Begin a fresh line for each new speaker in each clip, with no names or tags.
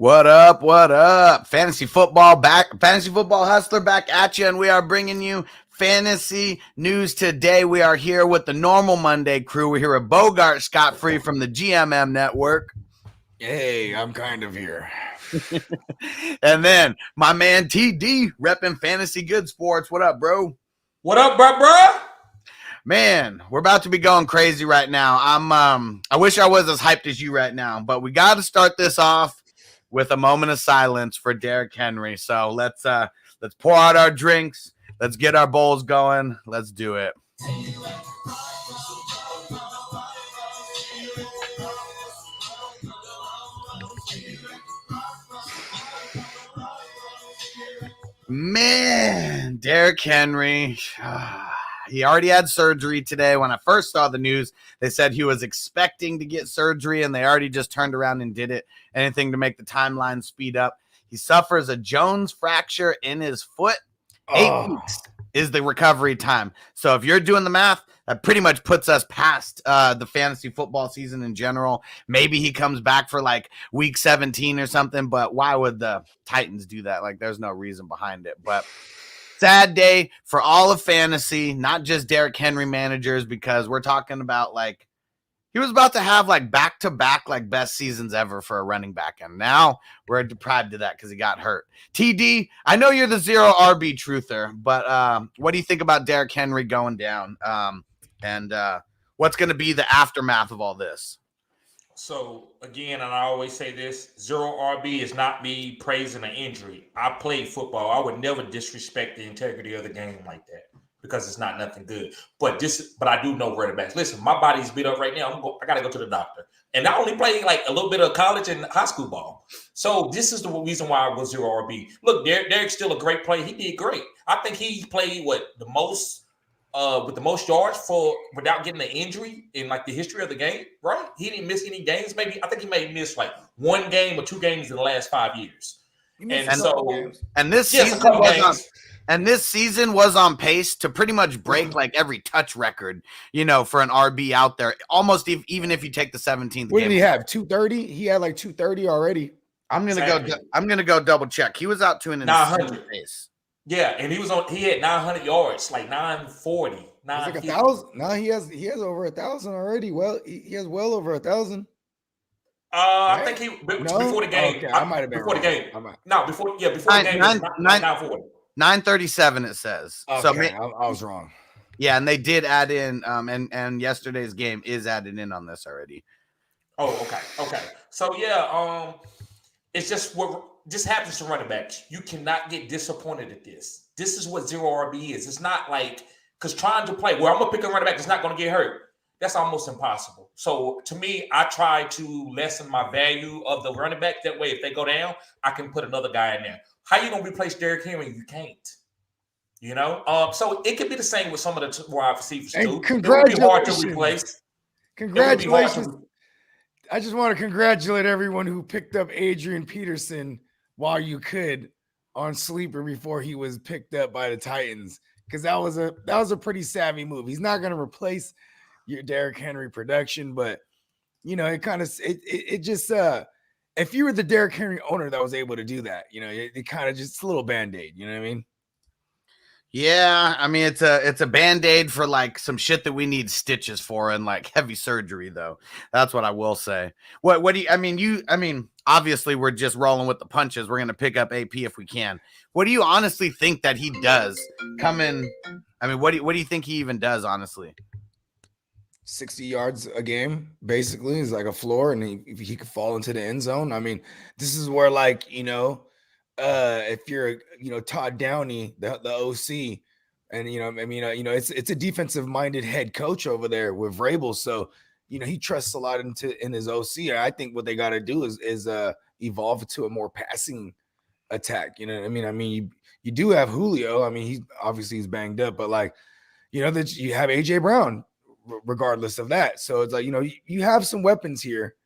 What up? What up? Fantasy football hustler back at you, and we are bringing you fantasy news today. We are here with the normal Monday crew. We're here with Bogard Scott free from the GMM Network.
Hey, I'm kind of here.
And then my man TD repping Fantasy Good Sports. What up, bro?
What up, bro?
Man, we're about to be going crazy right now. I wish I was as hyped as you right now, but we got to start this off with a moment of silence for Derrick Henry. So let's pour out our drinks. Let's get our bowls going. Let's do it. Man, Derrick Henry. He already had surgery today. When I first saw the news, they said he was expecting to get surgery, and they already just turned around and did it. Anything to make the timeline speed up. He suffers a Jones fracture in his foot. 8 weeks is the recovery time. So if you're doing the math, that pretty much puts us past the fantasy football season in general. Maybe he comes back for like week 17 or something, but why would the Titans do that? Like, there's no reason behind it. But sad day for all of fantasy, not just Derrick Henry managers, because we're talking about like he was about to have like back-to-back like best seasons ever for a running back, and now we're deprived of that because he got hurt. TD, I know you're the zero RB truther, but what do you think about Derrick Henry going down, and what's going to be the aftermath of all this?
So, again, and I always say this, zero RB is not me praising an injury. I played football. I would never disrespect the integrity of the game like that because it's not nothing good. But I do know running backs. Listen, my body's beat up right now. I got to go to the doctor. And I only played like a little bit of college and high school ball. So this is the reason why I was zero RB. Look, Derrick's still a great player. He did great. I think he played the most with the most yards without getting an injury in like the history of the game, right? He didn't miss any games. Maybe I think he may have missed like one game or two games in the last 5 years.
This season was on pace to pretty much break like every touch record, for an RB out there. Almost even if you take the 17th.
What did he have? 230? He had like 230 already.
I'm gonna go double check. He was out to an insane pace.
Yeah, and he had 900 yards, like 940.
It's like 1,000. No, he has over 1,000 already. Well, he has well over 1,000.
Right? I think before the game.
Okay, I might have been
before
wrong.
the game. No, before the game. 940.
937 it says.
Okay, so I was wrong.
Yeah, and they did add in and yesterday's game is added in on this already.
Oh, okay. So yeah, it's just what just happens to running backs. You cannot get disappointed at this. This is what zero RB is. It's not like because trying to play I'm gonna pick a running back that's not gonna get hurt. That's almost impossible. So to me, I try to lessen my value of the running back. That way, if they go down, I can put another guy in there. How you gonna replace Derrick Henry? You can't. So it could be the same with some of the wide receivers too.
Congratulations.
It would be hard to replace.
Congratulations. I just want to congratulate everyone who picked up Adrian Peterson while you could on Sleeper before he was picked up by the Titans, because that was a pretty savvy move. He's not going to replace your Derrick Henry production, but it just if you were the Derrick Henry owner that was able to do that, it kind of just a little band-aid, you know what I mean?
Yeah, I mean it's a band-aid for like some shit that we need stitches for and like heavy surgery though. That's what I will say. What do you obviously we're just rolling with the punches. We're gonna pick up AP if we can. What do you honestly think that he does come in? I mean, what do you think he even does, honestly?
60 yards a game, basically, is like a floor, and he could fall into the end zone. I mean, this is where if you're Todd Downey, the OC, and it's a defensive minded head coach over there with Vrabel, so he trusts a lot in his OC. I think what they got to do is evolve to a more passing attack. You know what I mean? I mean, you do have Julio. I mean, he's banged up, but that you have AJ Brown regardless of that. So it's like you have some weapons here.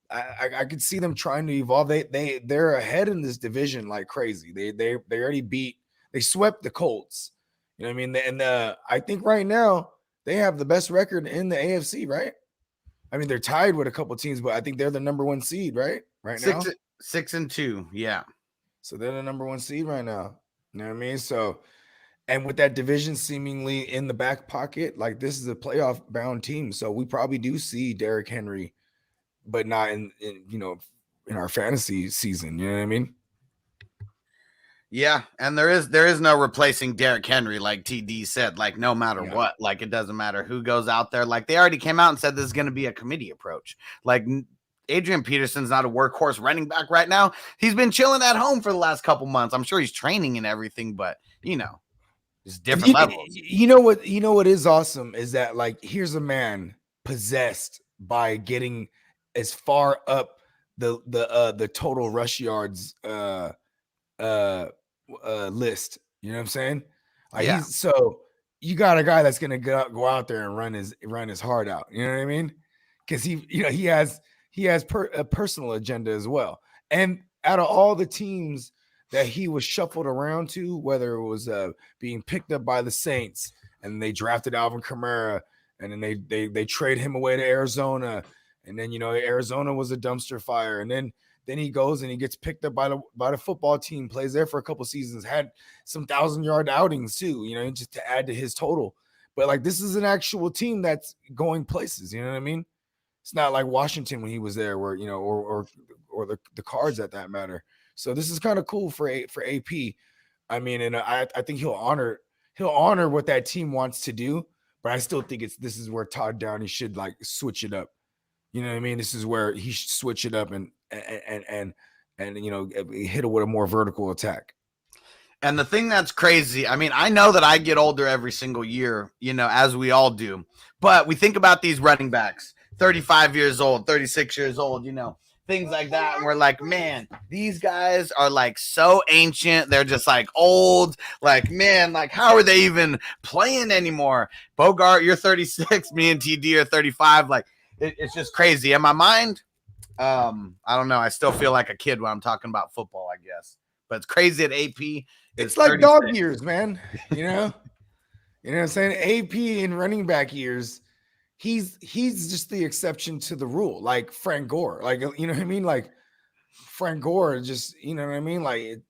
I could see them trying to evolve. They're ahead in this division like crazy. They already swept the Colts. You know what I mean? And I think right now they have the best record in the AFC, right? I mean, they're tied with a couple teams, but I think they're the number one seed, right? Right now.
6-2. Yeah.
So they're the number 1 seed right now. You know what I mean? So, and with that division seemingly in the back pocket, like this is a playoff bound team. So we probably do see Derrick Henry, but not in our fantasy season. You know what I mean?
Yeah, and there is no replacing Derrick Henry, like TD said, like no matter what. Like it doesn't matter who goes out there. Like they already came out and said this is going to be a committee approach. Like Adrian Peterson's not a workhorse running back right now. He's been chilling at home for the last couple months. I'm sure he's training and everything, but it's different levels.
You know what is awesome is that like here's a man possessed by getting as far up the total rush yards list. You know what I'm saying?
Yeah.
So you got a guy that's gonna go out there and run his heart out. You know what I mean? Because he has a personal agenda as well. And out of all the teams that he was shuffled around to, whether it was being picked up by the Saints and they drafted Alvin Kamara, and then they trade him away to Arizona, and then Arizona was a dumpster fire, and then he goes and he gets picked up by the football team, plays there for a couple seasons, had some 1,000-yard outings too, just to add to his total. But like this is an actual team that's going places. You know what I mean? It's not like Washington when he was there, where or the Cards at that matter. So this is kind of cool for AP. I mean, and I think he'll honor what that team wants to do. But I still think this is where Todd Downey should like switch it up. You know what I mean? This is where he should switch it up and hit it with a more vertical attack.
And the thing that's crazy, I mean, I know that I get older every single year, as we all do. But we think about these running backs, 35 years old, 36 years old, things like that. And we're like, man, these guys are like so ancient. They're just like old. Like, man, like how are they even playing anymore? Bogard, you're 36. Me and TD are 35. Like it's just crazy. In my mind, I don't know. I still feel like a kid when I'm talking about football, I guess. But it's crazy at AP.
It's like 36. Dog years, man. You know what I'm saying? AP in running back years, he's just the exception to the rule. Like Frank Gore, like you know what I mean? Like Frank Gore, just you know what I mean? Like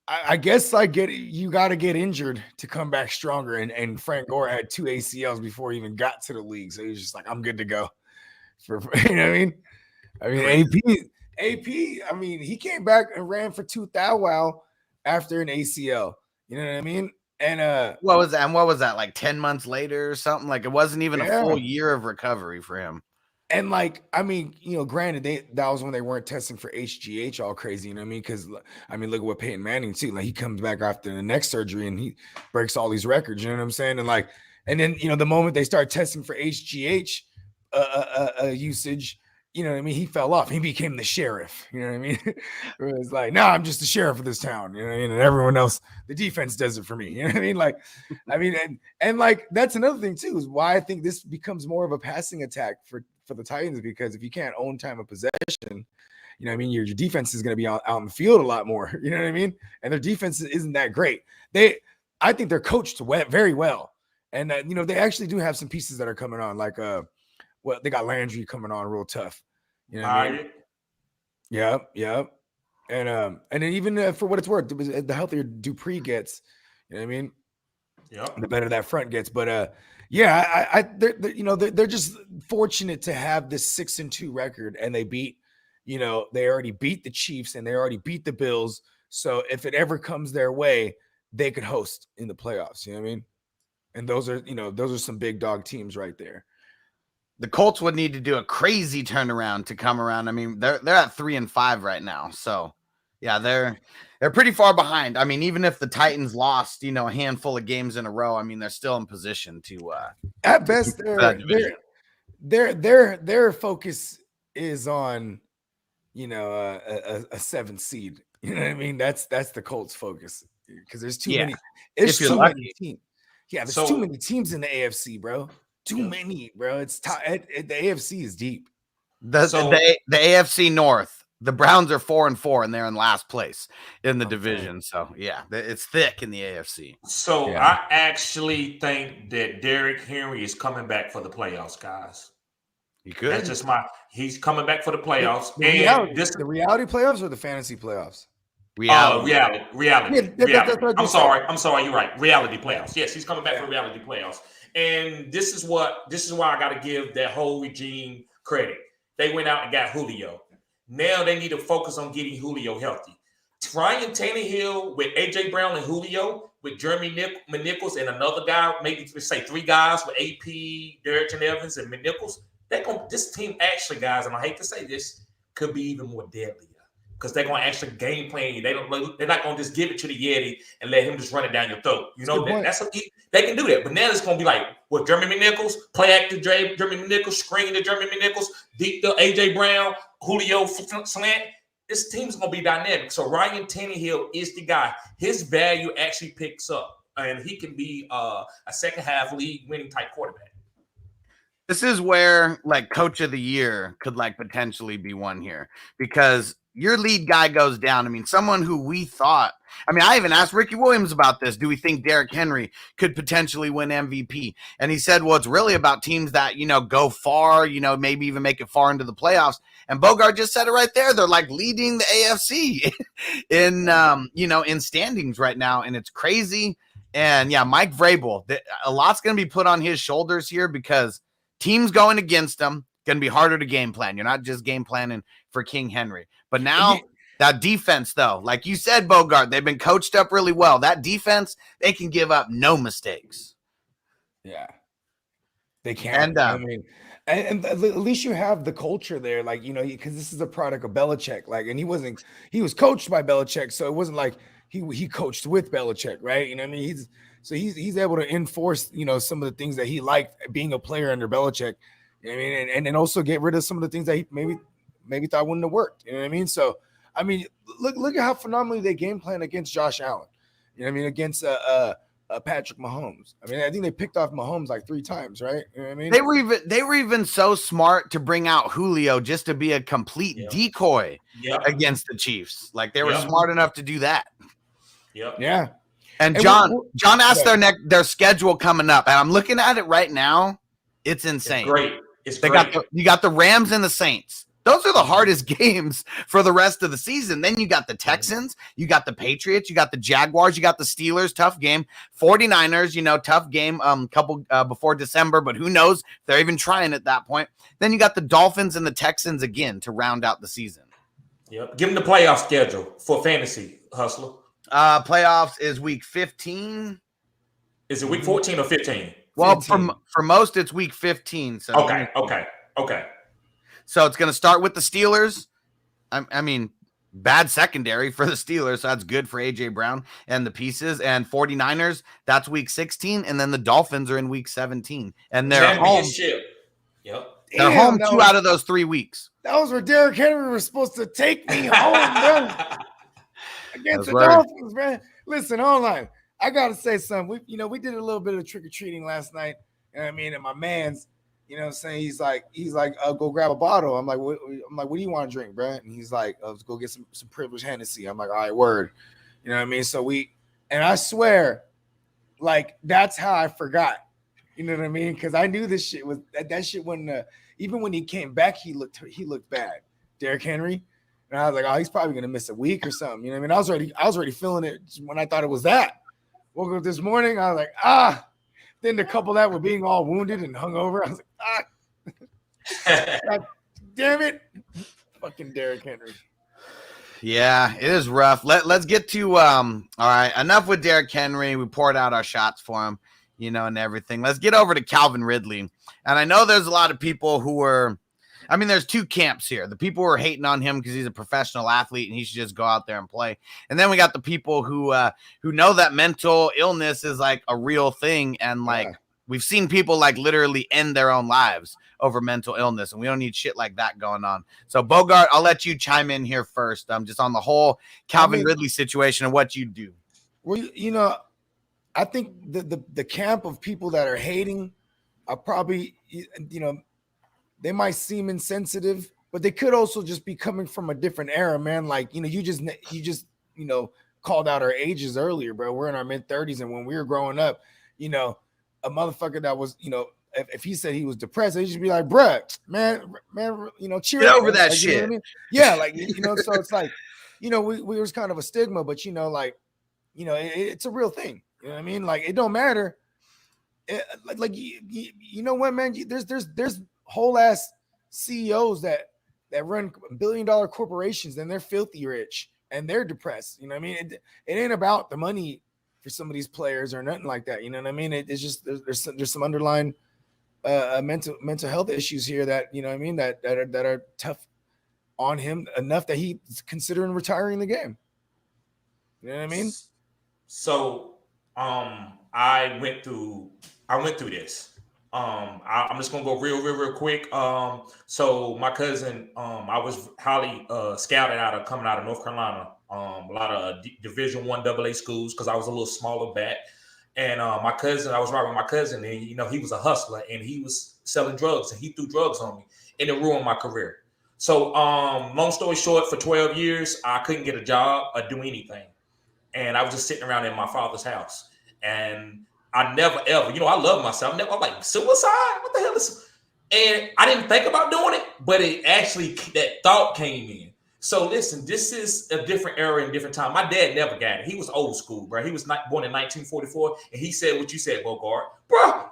I guess you got to get injured to come back stronger. And Frank Gore had 2 ACLs before he even got to the league, so he's just like, I'm good to go. For you know what I mean? I mean AP. I mean, he came back and ran for 2 thou wow after an ACL. You know what I mean? And
what was that? Like 10 months later or something? Like it wasn't even a full year of recovery for him.
And like, I mean, granted, that was when they weren't testing for HGH all crazy. You know what I mean? Because I mean, look at what Peyton Manning too. Like he comes back after the neck surgery and he breaks all these records. You know what I'm saying? And then the moment they start testing for HGH usage, you know what I mean? He fell off. He became the sheriff. You know what I mean? It was like, no, I'm just the sheriff of this town. You know what I mean? And everyone else, the defense does it for me. You know what I mean? Like, and like that's another thing too, is why I think this becomes more of a passing attack for the Titans, because if you can't own time of possession, you know what I mean? Your defense is going to be out in the field a lot more. You know what I mean? And their defense isn't that great. I think they're coached very well. And they actually do have some pieces that are coming on, like they got Landry coming on real tough. You know what I mean? Yep. And then even for what it's worth, the healthier Dupree gets, you know what I mean?
Yep.
The better that front gets. But they're just fortunate to have this 6-2 record, and they already beat the Chiefs and they already beat the Bills. So if it ever comes their way, they could host in the playoffs. You know what I mean? And those are some big dog teams right there.
The Colts would need to do a crazy turnaround to come around. I mean, they're at 3-5 right now. So yeah, they're pretty far behind. I mean, even if the Titans lost, a handful of games in a row, I mean, they're still in position to
at best their focus is on a 7th seed. You know what I mean? That's the Colts focus, because there's too many. There's too many teams. Yeah, there's too many teams in the AFC, bro. Too many, bro. It's the AFC is deep.
The AFC North, the Browns are 4-4 and they're in last place in the division. So yeah, it's thick in the AFC.
So I actually think that Derrick Henry is coming back for the playoffs, guys.
He could.
That's just he's coming back for the playoffs.
The reality playoffs or the fantasy playoffs?
Reality.
Yeah,
I'm sorry. You're right. Reality playoffs. Yes, he's coming back for reality playoffs. And this is why I got to give that whole regime credit. They went out and got Julio. Now they need to focus on getting Julio healthy. Ryan Tannehill with AJ Brown and Julio, with Jeremy McNichols and another guy, maybe say 3 guys with AP, Derrick Evans, and McNichols. This team actually, guys, and I hate to say this, could be even more deadly. Because they're going to actually game plan you. They're not going to just give it to the Yeti and let him just run it down your throat. You know, they can do that. But now it's going to be like, with Jeremy McNichols, play active Jeremy McNichols, screen to Jeremy McNichols, deep to AJ Brown, Julio slant. This team's going to be dynamic. So Ryan Tannehill is the guy. His value actually picks up, and he can be a second half league winning type quarterback.
This is where like coach of the year could like potentially be one here, because your lead guy goes down. I mean, someone who we thought, I even asked Ricky Williams about this. Do we think Derrick Henry could potentially win MVP? And he said, well, it's really about teams that, go far, maybe even make it far into the playoffs. And Bogard just said it right there. They're like leading the AFC in standings right now. And it's crazy. And yeah, Mike Vrabel, a lot's going to be put on his shoulders here, because teams going against him going to be harder to game plan. You're not just game planning for King Henry. But now that defense, though, like you said, Bogard, they've been coached up really well. That defense, they can give up no mistakes.
Yeah, they can. And at least you have the culture there, like, because this is a product of Belichick. Like, and he was coached by Belichick, so it wasn't like he coached with Belichick, right? You know what I mean? He's able to enforce, some of the things that he liked being a player under Belichick. You know what I mean? And also get rid of some of the things that he maybe thought wouldn't have worked. You know what I mean? So, look at how phenomenally they game plan against Josh Allen. You know what I mean? Against Patrick Mahomes. I think they picked off Mahomes like 3 times, right? You know what I mean?
They were even so smart to bring out Julio just to be a complete decoy against the Chiefs. Like they were smart enough to do that.
Yeah.
And John asked their schedule coming up, and I'm looking at it right now. It's insane.
It's great.
You got the Rams and the Saints. Those are the hardest games for the rest of the season. Then you got the Texans, you got the Patriots, you got the Jaguars, you got the Steelers, tough game. 49ers, tough game couple before December, but who knows if they're even trying at that point. Then you got the Dolphins and the Texans again to round out the season.
Yep. Give them the playoff schedule for fantasy, Hustler.
Playoffs is week 15.
Is it week 14 or 15?
Well, for most, it's week 15. So
Okay.
So it's going to start with the Steelers. Bad secondary for the Steelers. So that's good for AJ Brown and the pieces. And 49ers, that's week 16. And then the Dolphins are in week 17. And they're home.
Yep.
They're home 2 out of those 3 weeks.
That was where Derrick Henry was supposed to take me home, bro. Against the Dolphins, man. Listen, online. I gotta say something. We did a little bit of trick-or-treating last night. And my man's, saying he's like, go grab a bottle. I'm like, what do you want to drink, bro? And he's like, let's go get some privileged Hennessy. I'm like, all right, word. You know what I mean? So and I swear, like, that's how I forgot. You know what I mean? Because I knew this shit was that shit when even when he came back, he looked bad. Derrick Henry. And I was like, oh, he's probably gonna miss a week or something. You know what I mean? I was already feeling it when I thought it was that. Woke up this morning, I was like, Then to couple that with being all wounded and hungover, I was like, God damn it. Fucking Derrick Henry.
Yeah, it is rough. Let's get to all right, enough with Derrick Henry. We poured out our shots for him, and everything. Let's get over to Calvin Ridley. And I know there's a lot of people who are there's 2 camps here. The people who are hating on him because he's a professional athlete and he should just go out there and play. And then we got the people who know that mental illness is like a real thing. And we've seen people like literally end their own lives over mental illness. And we don't need shit like that going on. So Bogart, I'll let you chime in here first. Just on the whole Calvin Ridley situation and what you do.
Well, I think the camp of people that are hating are probably, they might seem insensitive, but they could also just be coming from a different era, man. Like, you just called out our ages earlier, bro. We're in our mid-30s, and when we were growing up, a motherfucker that was, if he said he was depressed, he'd just be like, bruh, man, cheer
Get
up,
over
man.
that
Like,
shit.
You know what I mean? Yeah, so it's like, we was kind of a stigma, but it's a real thing. You know what I mean? Like, it don't matter. You know what, man? There's whole ass CEOs that run $1 billion corporations and they're filthy rich and they're depressed. You know what I mean? It ain't about the money for some of these players or nothing like that. You know what I mean? It's just there's some underlying mental health issues here that, you know what I mean, that are tough on him enough that he's considering retiring the game. You know what I mean?
So I went through this. I'm just gonna go real quick. So my cousin, I was highly scouted coming out of North Carolina. A lot of Division I AA schools because I was a little smaller back. And my cousin, I was riding with my cousin, and he was a hustler and he was selling drugs and he threw drugs on me and it ruined my career. So long story short, for 12 years, I couldn't get a job or do anything. And I was just sitting around in my father's house. And I never, ever, I love myself. I'm like, suicide? What the hell is? And I didn't think about doing it, but it actually, that thought came in. So listen, this is a different era and different time. My dad never got it. He was old school, bro. He was born in 1944. And he said what you said, Bogard. Bro,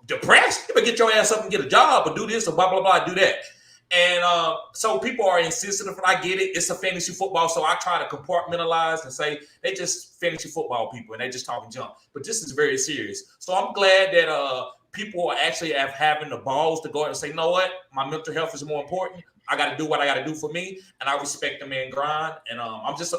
depressed? You better get your ass up and get a job or do this or blah, blah, blah, do that. And so people are insensitive, and I get it. It's a fantasy football, so I try to compartmentalize and say they just fantasy football people, and they just talking junk. But this is very serious. So I'm glad that people are actually having the balls to go out and say, you know what, my mental health is more important. I got to do what I got to do for me, and I respect the man grind. And I'm just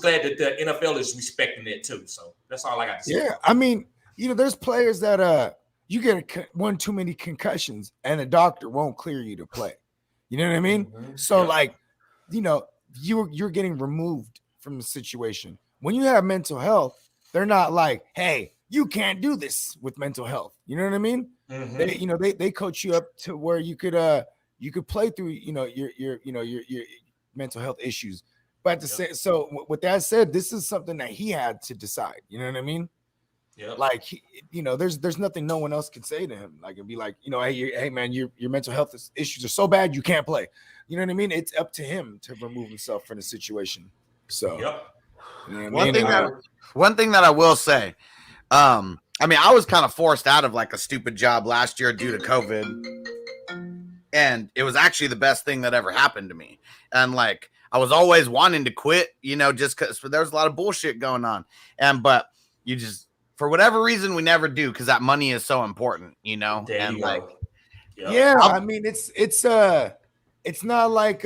glad that the NFL is respecting it too. So that's all I got to say.
Yeah, I mean, there's players that you get one too many concussions, and the doctor won't clear you to play. You know what I mean? Mm-hmm. So you're getting removed from the situation. When you have mental health, they're not like, hey, you can't do this with mental health. You know what I mean? Mm-hmm. They coach you up to where you could play through, your mental health issues. But so with that said, this is something that he had to decide. You know what I mean? Yeah. Like, there's nothing no one else can say to him. Like, it'd be like, hey man, your mental health issues are so bad you can't play. You know what I mean? It's up to him to remove himself from the situation. So,
one thing that I will say, I was kind of forced out of like a stupid job last year due to COVID, and it was actually the best thing that ever happened to me. And like, I was always wanting to quit, just because there was a lot of bullshit going on, but you just. For whatever reason, we never do because that money is so important, and like,
it's not like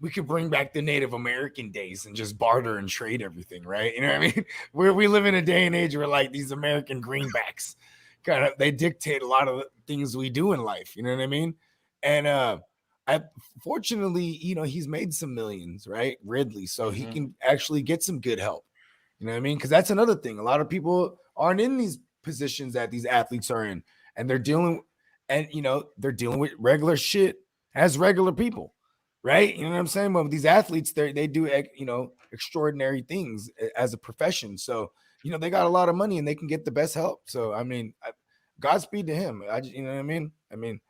we could bring back the Native American days and just barter and trade everything, right? You know what I mean? We live in a day and age where like these American greenbacks kind of they dictate a lot of the things we do in life. You know what I mean? And fortunately, he's made some millions, right? Ridley, so he can actually get some good help. You know what I mean? Because that's another thing. A lot of people aren't in these positions that these athletes are in, and they're dealing with regular shit as regular people, right? You know what I'm saying? But with these athletes, they do extraordinary things as a profession. So they got a lot of money and they can get the best help. So Godspeed to him. You know what I mean?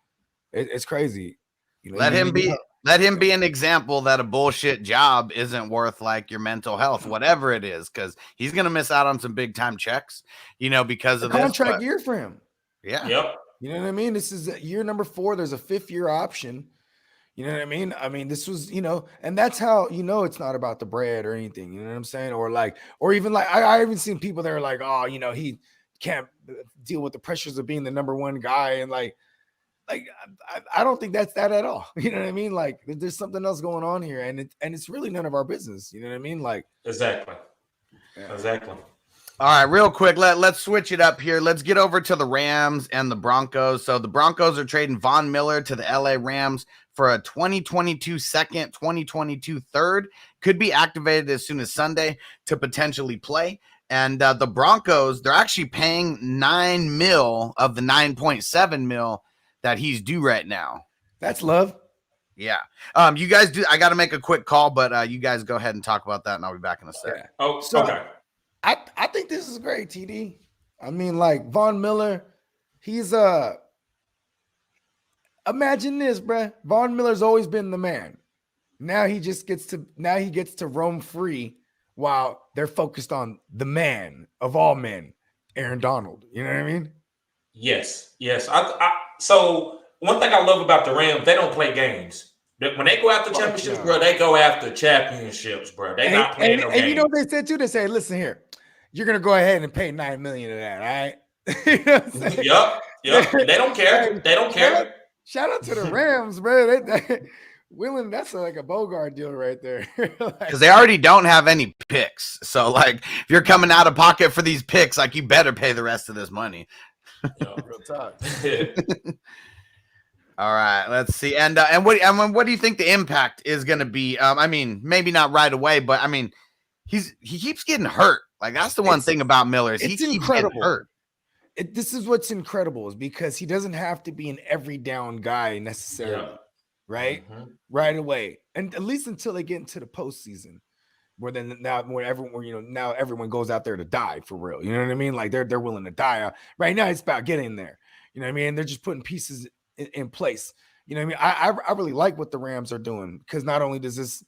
It's crazy.
Let him be an example that a bullshit job isn't worth like your mental health, whatever it is, because he's gonna miss out on some big time checks, because of this
contract year for him.
Yeah.
Yep.
You know what I mean? This is year number 4. There's a 5th year option. You know what I mean? This was, and that's how it's not about the bread or anything. You know what I'm saying? Or even like I even seen people that are like, oh, he can't deal with the pressures of being the number 1 guy, and like I don't think that's that at all. You know what I mean? Like there's something else going on here, and it's really none of our business. You know what I mean? Like
exactly.
All right, real quick, let's switch it up here. Let's get over to the Rams and the Broncos. So the Broncos are trading Von Miller to the LA Rams for a 2022 second, 2022 third. Could be activated as soon as Sunday to potentially play. And the Broncos, they're actually paying $9 million of the $9.7 million that he's due right now.
That's love.
Yeah. You guys do. I got to make a quick call, but you guys go ahead and talk about that, and I'll be back in a second.
Yeah. Oh, so okay. I think this is great, TD. Like Von Miller, He's imagine this, bruh. Von Miller's always been the man. Now he gets to roam free while they're focused on the man of all men, Aaron Donald. You know what I mean?
Yes. So one thing I love about the Rams, they don't play games. When they go after championships, bro, they go after championships, bro. They not playing no games.
And you know what they said too? They say, listen here, you're gonna go ahead and pay $9 million of that, all right? You know what I'm saying?
Yep. They don't care. They don't care.
Shout out to the Rams, bro. Willing, that's like a Bogard deal right there.
Because they already don't have any picks. So, like, if you're coming out of pocket for these picks, like, you better pay the rest of this money.
Real talk.
All right, let's see. And what do you think the impact is going to be? I mean, maybe not right away, but I mean, he keeps getting hurt. Like, that's the one thing about Miller is he keeps
incredible.
Getting hurt.
This is what's incredible is because he doesn't have to be an every down guy necessarily, right? Mm-hmm. Right away, and at least until they get into the postseason, where everyone goes out there to die for real. You know what I mean? Like they're willing to die. Right now, it's about getting there. You know what I mean? They're just putting pieces in place. You know what I mean? I really like what the Rams are doing because not only does this,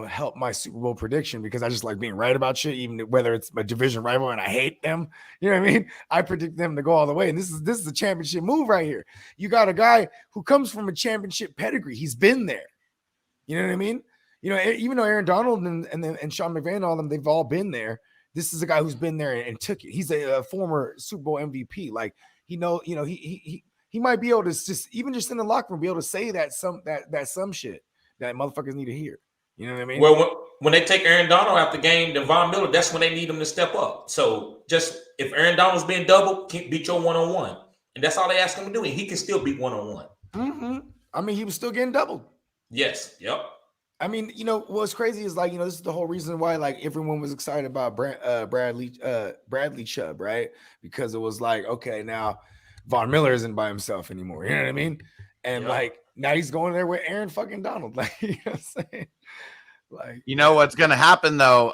help my Super Bowl prediction because I just like being right about shit, even whether it's a division rival and I hate them. You know what I mean? I predict them to go all the way. And this is a championship move right here. You got a guy who comes from a championship pedigree. He's been there. You know what I mean? Even though Aaron Donald and Sean McVay and all of them, they've all been there. This is a guy who's been there and took it. He's a former Super Bowl MVP. Like he might be able to just in the locker room be able to say that some shit that motherfuckers need to hear. You know what I mean?
Well, when they take Aaron Donald out the game, then Von Miller, that's when they need him to step up. So just if Aaron Donald's being doubled, can't beat your one-on-one. And that's all they ask him to do. And he can still beat one-on-one.
Mm-hmm. I mean, he was still getting doubled.
Yes. Yep.
I mean, what's crazy is like, this is the whole reason why like everyone was excited about Bradley Chubb, right? Because it was like, okay, now Von Miller isn't by himself anymore. You know what I mean? And like now he's going there with Aaron fucking Donald. Like, you know what I'm saying? Like,
what's gonna happen though?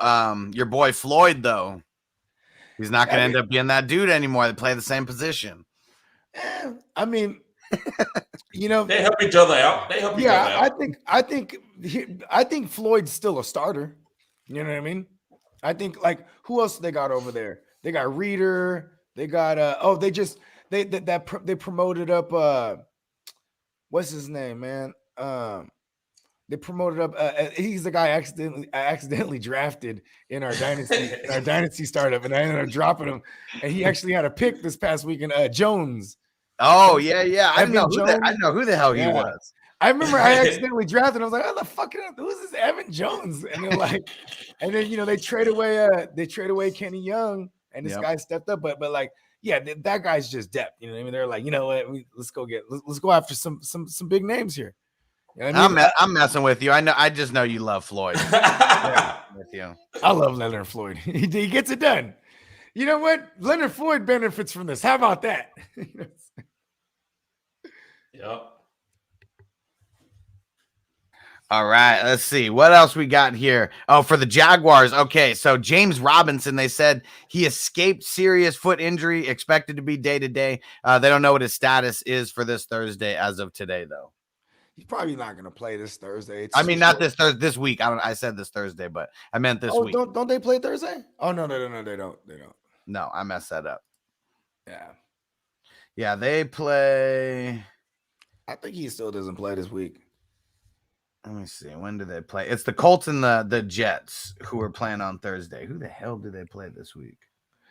Your boy Floyd, though, he's not gonna end up being that dude anymore. They play the same position.
I mean,
they help each other out.
I think Floyd's still a starter. You know what I mean? I think like who else they got over there? They got Reader. They got they promoted up what's his name, man? They promoted up he's the guy I accidentally drafted in our dynasty startup, and I ended up dropping him. And he actually had a pick this past weekend, Jones.
Oh, yeah. I know who the hell he was.
I remember I accidentally drafted. I was like, "Oh, the fuck, who's this Evan Jones?" And they're like, and then they trade away Kenny Young, and this guy stepped up. But like, yeah, that guy's just depth. You know what I mean? They're like, you know what? Let's go after some big names here. You know what I mean?
I'm messing with you. I just know you love Floyd.
With you. I love Leonard Floyd. He gets it done. You know what? Leonard Floyd benefits from this. How about that?
Yep.
All right, let's see. What else we got here? Oh, for the Jaguars. Okay, so James Robinson, they said he escaped serious foot injury, expected to be day-to-day. They don't know what his status is for this Thursday as of today, though.
He's probably not going to play this Thursday.
Not this Thursday, this week. I said this Thursday, but I meant this week.
Don't they play Thursday? Oh, no, they don't.
No, I messed that up.
Yeah,
they play.
I think he still doesn't play this week.
Let me see. When do they play? It's the Colts and the Jets who are playing on Thursday. Who the hell do they play this week?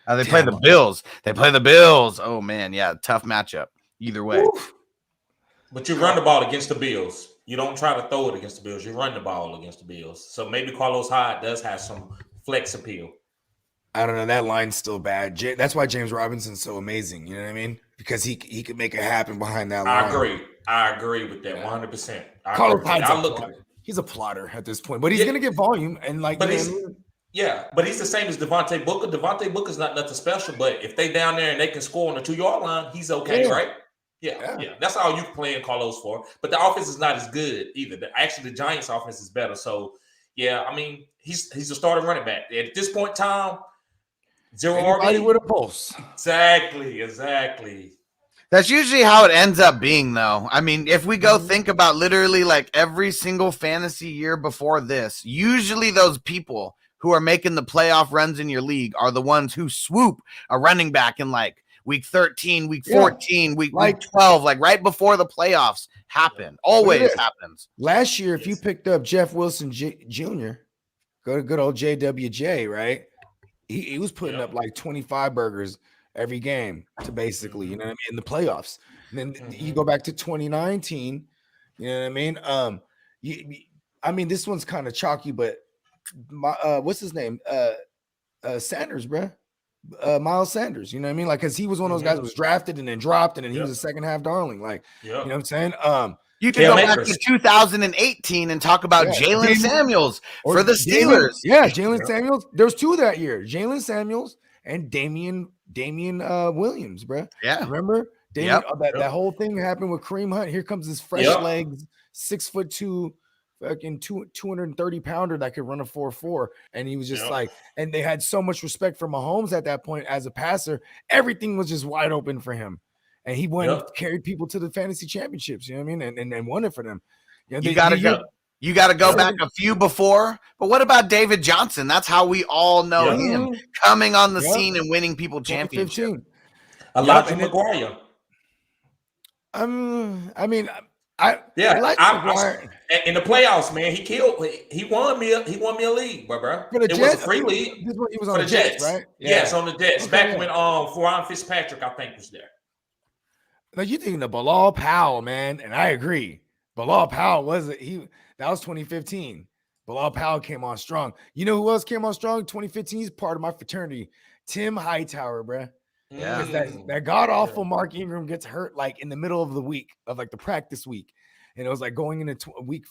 They play the Bills. They play the Bills. Oh, man. Yeah, tough matchup. Either way.
Oof. But you run the ball against the Bills. You don't try to throw it against the Bills. You run the ball against the Bills. So maybe Carlos Hyde does have some flex appeal.
I don't know. That line's still bad. That's why James Robinson's so amazing. You know what I mean? Because he could make it happen behind that line.
I agree with that 100%.
Carlos Hyde's he's a plotter at this point, but he's going to get volume and like.
But he's the same as Devontae Booker. Devontae Booker's not nothing special, but if they down there and they can score on the 2-yard line, he's okay, right? Yeah. That's all you can play in Carlos for. But the offense is not as good either. The Giants' offense is better. So yeah, I mean he's a starting running back at this point in time. Zero RB
with a pulse.
Exactly.
That's usually how it ends up being, though. I mean, if we go think about literally like every single fantasy year before this, usually those people who are making the playoff runs in your league are the ones who swoop a running back in like week 13, week 14, week 12, like right before the playoffs happen. Always happens.
Last year, if you picked up Jeff Wilson Jr., go to good old JWJ, right? He was putting up like 25 burgers every game to basically, you know what I mean, in the playoffs. And then you go back to 2019, you know what I mean? I mean, this one's kind of chalky, but what's his name? Sanders, bro. Miles Sanders, you know what I mean? Like, because he was one of those guys that was drafted and then dropped, and then he was a second half darling. Like, you know what I'm saying?
You can go back to 2018 and talk about Jalen Samuels for the Steelers.
Jalen Samuels. There's two that year. Jalen Samuels and Damian Williams, bro.
Yeah.
Remember? That whole thing happened with Kareem Hunt. Here comes his fresh legs, 6'2", fucking 230 pounder that could run a 4.4. And he was just like, and they had so much respect for Mahomes at that point as a passer. Everything was just wide open for him. And he went and carried people to the fantasy championships, you know what I mean? And won it for them.
You got to go back a few before. But what about David Johnson? That's how we all know him, coming on the scene and winning people championships.
Elijah McGuire.
I mean,
in the playoffs, man, he won me a league, bro.
It
was a free league.
He was on the Jets, right?
Yes, on the Jets. Back when Ryan Fitzpatrick, I think, was there.
Now you're thinking of Bilal Powell, man, and I agree. Bilal Powell that was 2015. Bilal Powell came on strong. You know who else came on strong? 2015. He's part of my fraternity. Tim Hightower, bro.
Yeah.
That god awful Mark Ingram gets hurt like in the middle of the week of like the practice week, and it was like going into week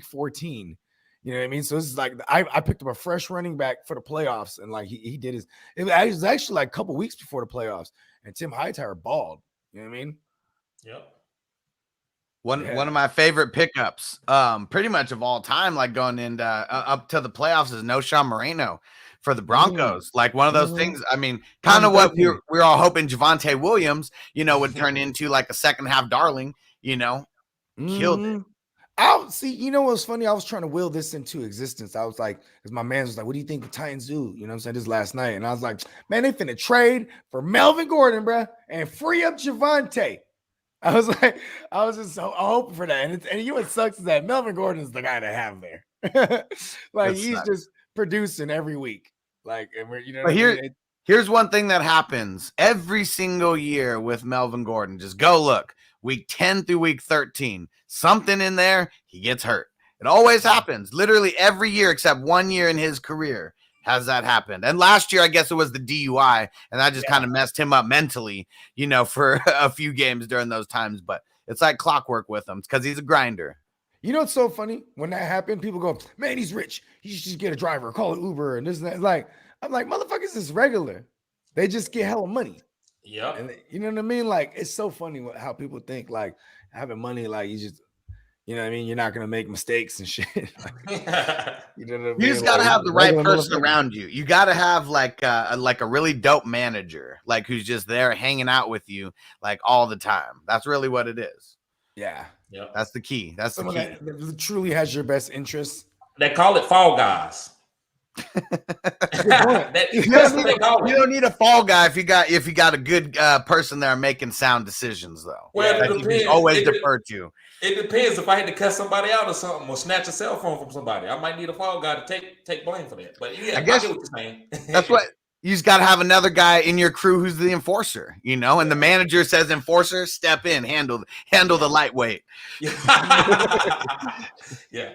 14. You know what I mean? So this is like I picked up a fresh running back for the playoffs, and like he did his. It was actually like a couple weeks before the playoffs, and Tim Hightower balled. You know what I mean?
Yep.
One of my favorite pickups, pretty much of all time, like going into up to the playoffs, is No Sean Moreno for the Broncos. Like one of those things. I mean, kind of what we're all hoping Javonte Williams, would turn into like a second half darling. Killed it.
I'll see. You know what's funny? I was trying to will this into existence. I was like, because my man was like, "What do you think the Titans do?" You know what I'm saying? This last night, and I was like, "Man, they finna trade for Melvin Gordon, bro, and free up Javonte." I was just so hoping for that. And you know what sucks is that Melvin Gordon is the guy to have there. He's just producing every week. Like,
but here's one thing that happens every single year with Melvin Gordon. Just go look. Week 10 through week 13, something in there, he gets hurt. It always happens. Literally every year except 1 year in his career has that happened. And last year, I guess it was the DUI, and that just kind of messed him up mentally, for a few games during those times. But it's like clockwork with him because he's a grinder.
You know what's so funny? When that happened, people go, "Man, he's rich. He should just get a driver, call it Uber, and this and that." I'm like, motherfuckers is regular. They just get hella money.
Yeah.
And you know what I mean? Like, it's so funny how people think like having money, like you just, you know what I mean? You're not gonna make mistakes and shit. You know what I mean?
You just gotta have the right person around you. You gotta have like a really dope manager, like who's just there hanging out with you like all the time. That's really what it is.
Yeah.
That's the key. That's
someone
the key.
that truly has your best interests.
They call it fall guys.
You don't need a fall guy if you got a good person there making sound decisions, though.
Well, it depends.
Always defer to.
It depends. If I had to cut somebody out or something, or snatch a cell phone from somebody, I might need a fall guy to take blame for that. But yeah, I guess what you're saying.
That's what you just got to have another guy in your crew who's the enforcer, and the manager says, "Enforcer, step in, handle the lightweight."
Yeah.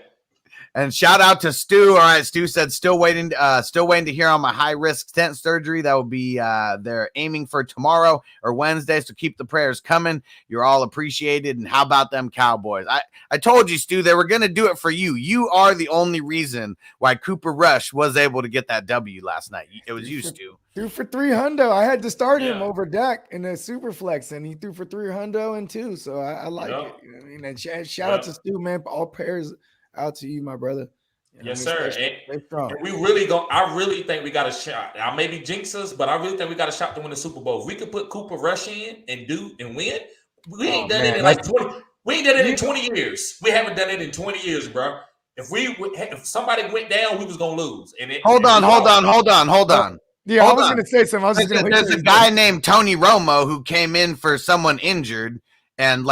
And shout out to Stu. All right, Stu said still waiting to hear on my high risk stent surgery. That will be they're aiming for tomorrow or Wednesday. So keep the prayers coming. You're all appreciated. And how about them Cowboys? I told you, Stu, they were gonna do it for you. You are the only reason why Cooper Rush was able to get that W last night. It was you, Stu.
Threw for 300. I had to start him over Dak in a super flex, and he threw for 300 and 2. So I like it. You know what I mean? And shout out to Stu, man. All prayers out to you, my brother.
Yes, sir.
They're strong.
And we really go. I really think we got a shot. I maybe jinx us, but I really think we got a shot to win the Super Bowl. If we could put Cooper Rush in and win, we ain't done it in like 20. We ain't done it in 20 years. We haven't done it in 20 years, bro. If somebody went down, we was gonna lose.
Hold on.
Yeah, I was gonna say something.
There's a guy named Tony Romo who came in for someone injured, and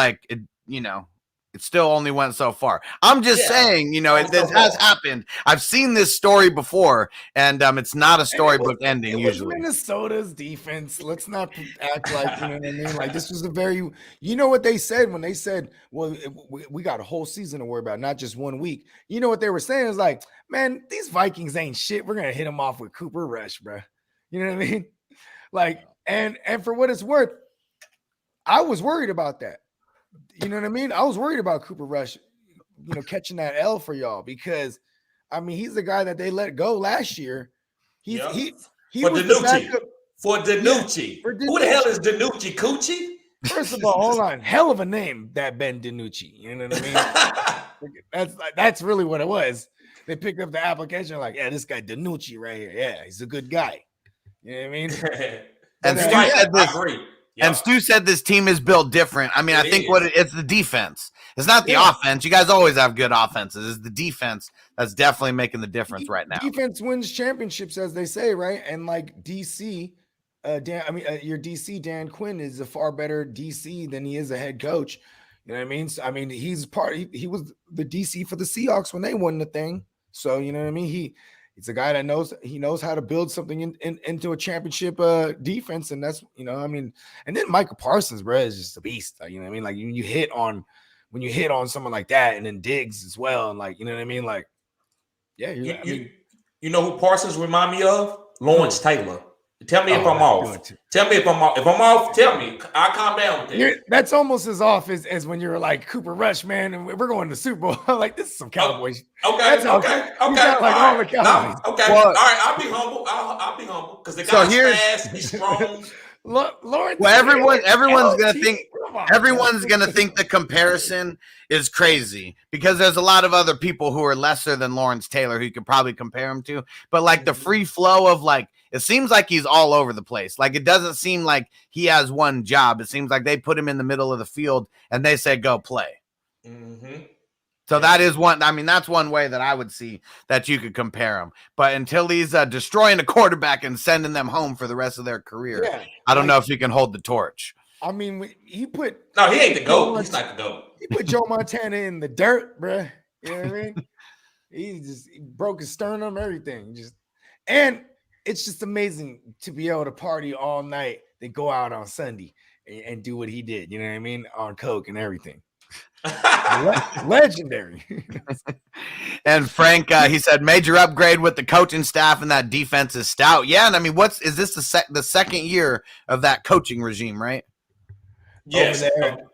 it still only went so far. I'm just saying, this has happened. I've seen this story before, and it's not a storybook ending usually.
Minnesota's defense. Let's not act like, you know what I mean? Like, this was a very, you know what they said when they said, well, we got a whole season to worry about, not just 1 week. You know what they were saying is like, man, these Vikings ain't shit. We're gonna hit them off with Cooper Rush, bro. You know what I mean? Like, and for what it's worth, I was worried about that. You know what I mean? I was worried about Cooper Rush, catching that L for y'all because, I mean, he's the guy that they let go last year. He
for
was
Danucci.
For
Danucci. Who the hell is Danucci? Coochie?
First of all, hold on. Hell of a name, that Ben DiNucci. You know what I mean? That's really what it was. They picked up the application like, yeah, this guy DiNucci right here. Yeah, he's a good guy. You know what I mean?
And Stu said this. And Stu said this team is built different. I mean, I think it's the defense. It's not the offense. You guys always have good offenses. It's the defense that's definitely making the difference right now.
Defense wins championships, as they say, right? And like DC, your DC Dan Quinn is a far better DC than he is a head coach. You know what I mean? So, I mean, he was the DC for the Seahawks when they won the thing. So you know what I mean? He's a guy that knows how to build something into a championship defense, and that's I mean, and then Micah Parsons, bro, is just a beast. You know what I mean? Like when you hit on someone like that, and then Diggs as well, and like you know what I mean? Like, yeah,
you know who Parsons remind me of? Lawrence Taylor. Tell me if I'm off. Tell me if I'm off. If I'm off, tell me. I'll calm down with it.
That's almost as off as when you were like Cooper Rush, man, and we're going to the Super Bowl. Like, this is some Cowboys.
Okay. All right. All right. I'll be humble. I'll be humble because the guy's fast. He's strong.
Lawrence.
Well, everyone's gonna think the comparison is crazy because there's a lot of other people who are lesser than Lawrence Taylor who you could probably compare him to. But like the free flow of it seems like he's all over the place. Like it doesn't seem like he has one job. It seems like they put him in the middle of the field and they say go play.
Mm-hmm.
So that is one. I mean, that's one way that I would see that you could compare him. But until he's destroying a quarterback and sending them home for the rest of their career, I don't know if he can hold the torch.
I mean, he ain't
the GOAT. He's not the GOAT.
He put Joe Montana in the dirt, bro. You know what I mean? He broke his sternum, everything. And it's just amazing to be able to party all night, then go out on Sunday and do what he did. You know what I mean? On coke and everything. Legendary.
And Frank, he said major upgrade with the coaching staff and that defense is stout. Yeah, and I mean, is this the second year of that coaching regime, right?
Yes.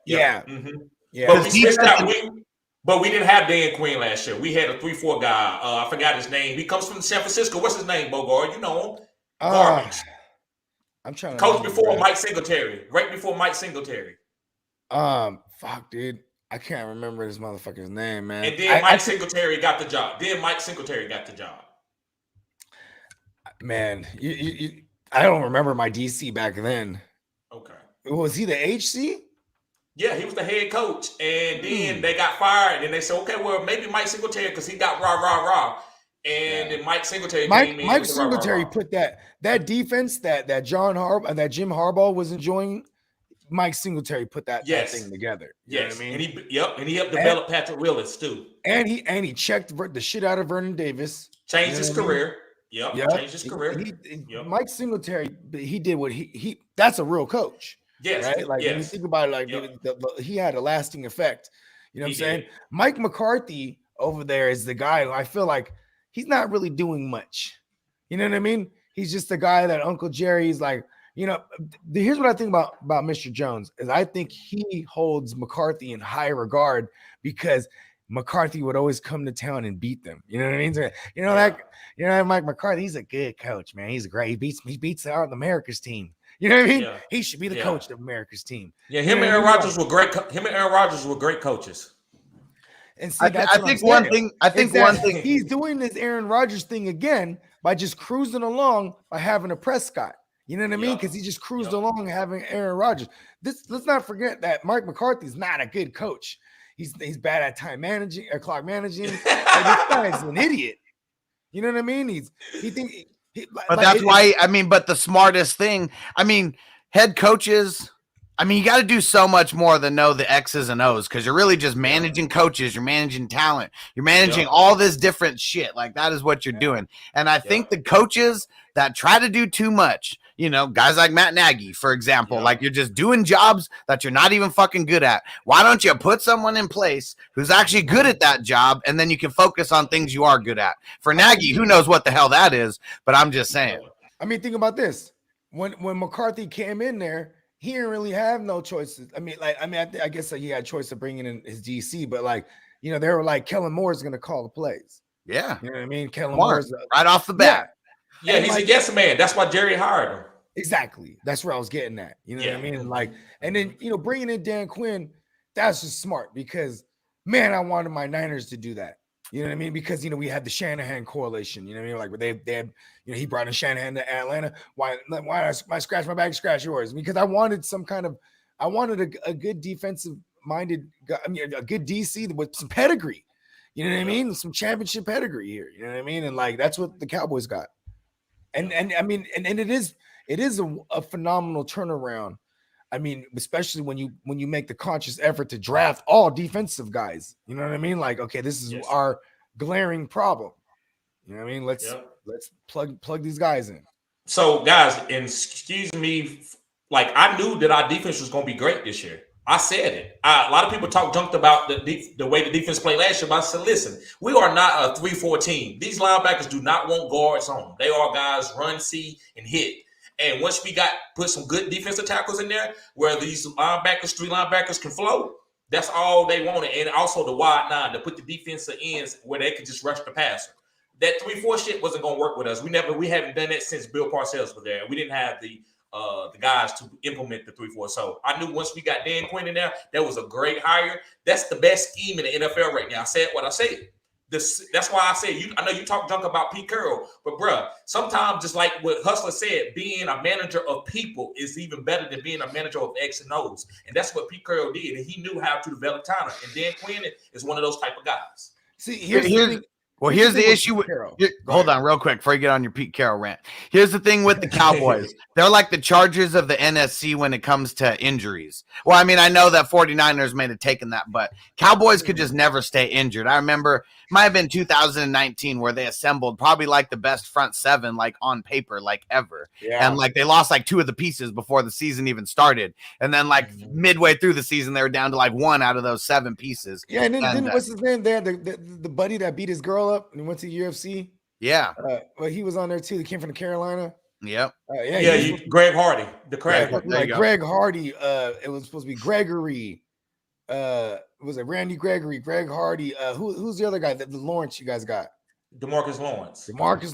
Yeah.
Mm-hmm. Yeah. But we didn't have Dan Quinn last year. We had a 3-4 guy. I forgot his name. He comes from San Francisco. What's his name, Bogard? You know him. Garbage.
I'm trying to
coach before Mike Singletary. Right before Mike Singletary.
Fuck, dude. I can't remember this motherfucker's name, man.
And then Mike Singletary got the job.
Man, I don't remember my DC back then.
Okay.
Was he the HC?
Yeah, he was the head coach. And then they got fired. And they said, okay, well, maybe Mike Singletary, because he got rah. And then Mike Singletary came in.
Mike Singletary put that defense that Jim Harbaugh was enjoying. Mike Singletary put that thing together. You know what I mean?
And he helped develop Patrick Willis too.
And he checked the shit out of Vernon Davis.
Changed his career. Changed his career.
Mike Singletary, he did what he that's a real coach.
Yes.
Right? Like when you think about it, he had a lasting effect. You know what I'm saying? Mike McCarthy over there is the guy who I feel like he's not really doing much. You know what I mean? He's just the guy that Uncle Jerry's like, here's what I think about Mr. Jones is I think he holds McCarthy in high regard because McCarthy would always come to town and beat them. You know what I mean? So, Mike McCarthy, he's a good coach, man. He's great. He beats out America's team. You know what I mean? Yeah. He should be the coach of America's team.
Yeah, him and Aaron Rodgers were great. Him and Aaron Rodgers were great coaches.
And see,
I think one thing.
he's doing this Aaron Rodgers thing again by just cruising along by having a Prescott. You know what I mean? Because he just cruised along having Aaron Rodgers. Let's not forget that Mike McCarthy's not a good coach. He's bad at time managing or clock managing. Like, this guy's an idiot. You know what I mean?
But that's why. I mean, but the smartest thing. I mean, head coaches. I mean, you got to do so much more than know the X's and O's, because you're really just managing coaches. You're managing talent. You're managing all this different shit. Like, that is what you're doing. And I think the coaches that try to do too much, you know, guys like Matt Nagy, for example, like, you're just doing jobs that you're not even fucking good at. Why don't you put someone in place who's actually good at that job, and then you can focus on things you are good at? For Nagy, who knows what the hell that is, but I'm just saying.
I mean, think about this. When McCarthy came in there, he didn't really have no choices. I guess he had a choice of bringing in his DC, but like, you know, they were like, Kellen Moore's going to call the plays.
Yeah.
You know what I mean? Kellen Moore's
right off the bat.
Yeah, he's a yes man. That's why Jerry hired him.
Exactly. That's where I was getting at. You know what I mean? And like, and then, you know, bringing in Dan Quinn, that's just smart because, man, I wanted my Niners to do that. You know what I mean? Because, you know, we had the Shanahan correlation. You know what I mean? Like, they had, you know, he brought in Shanahan to Atlanta. Why I scratch my back, scratch yours? Because I wanted a good defensive-minded guy. I mean, a good DC with some pedigree. You know what I mean? Some championship pedigree here. You know what I mean? And like, that's what the Cowboys got. And I mean, and it is a phenomenal turnaround. I mean, especially when you make the conscious effort to draft all defensive guys. You know what I mean? Like, okay, this is our glaring problem. You know what I mean? Let's plug these guys in.
So, guys, and excuse me, like, I knew that our defense was going to be great this year. I said it. A lot of people junked about the way the defense played last year, but I said, listen, we are not a 3-4 team. These linebackers do not want guards on them. They are guys run, see, and hit. And once we put some good defensive tackles in there, where these linebackers, 3 linebackers can float, that's all they wanted. And also the wide 9 to put the defensive ends where they could just rush the passer. That 3-4 shit wasn't going to work with us. We haven't done that since Bill Parcells was there. We didn't have the guys to implement the 3-4. So I knew once we got Dan Quinn in there, that was a great hire. That's the best scheme in the NFL right now. I said what I said. That's why I said, I know you talk junk about Pete Carroll, but bruh, sometimes just like what Hustler said, being a manager of people is even better than being a manager of X and O's. And that's what Pete Carroll did. And he knew how to develop talent. And Dan Quinn is one of those type of guys.
See,
here's the issue. Hold on real quick before you get on your Pete Carroll rant. Here's the thing with the Cowboys. They're like the Chargers of the NFC when it comes to injuries. Well, I mean, I know that 49ers may have taken that, but Cowboys could just never stay injured. I remember it might have been 2019 where they assembled probably like the best front 7 like on paper like ever. Yeah. And like they lost like 2 of the pieces before the season even started. And then like midway through the season, they were down to like 1 out of those 7 pieces.
Yeah, and then what's his name there? The buddy that beat his girl up and went to UFC.
Yeah.
Well, he was on there too. He came from Carolina.
Yep.
Greg Hardy.
Greg Hardy. It was supposed to be Gregory. Was it Randy Gregory? Greg Hardy. Who's the other guy? The Lawrence you guys got?
DeMarcus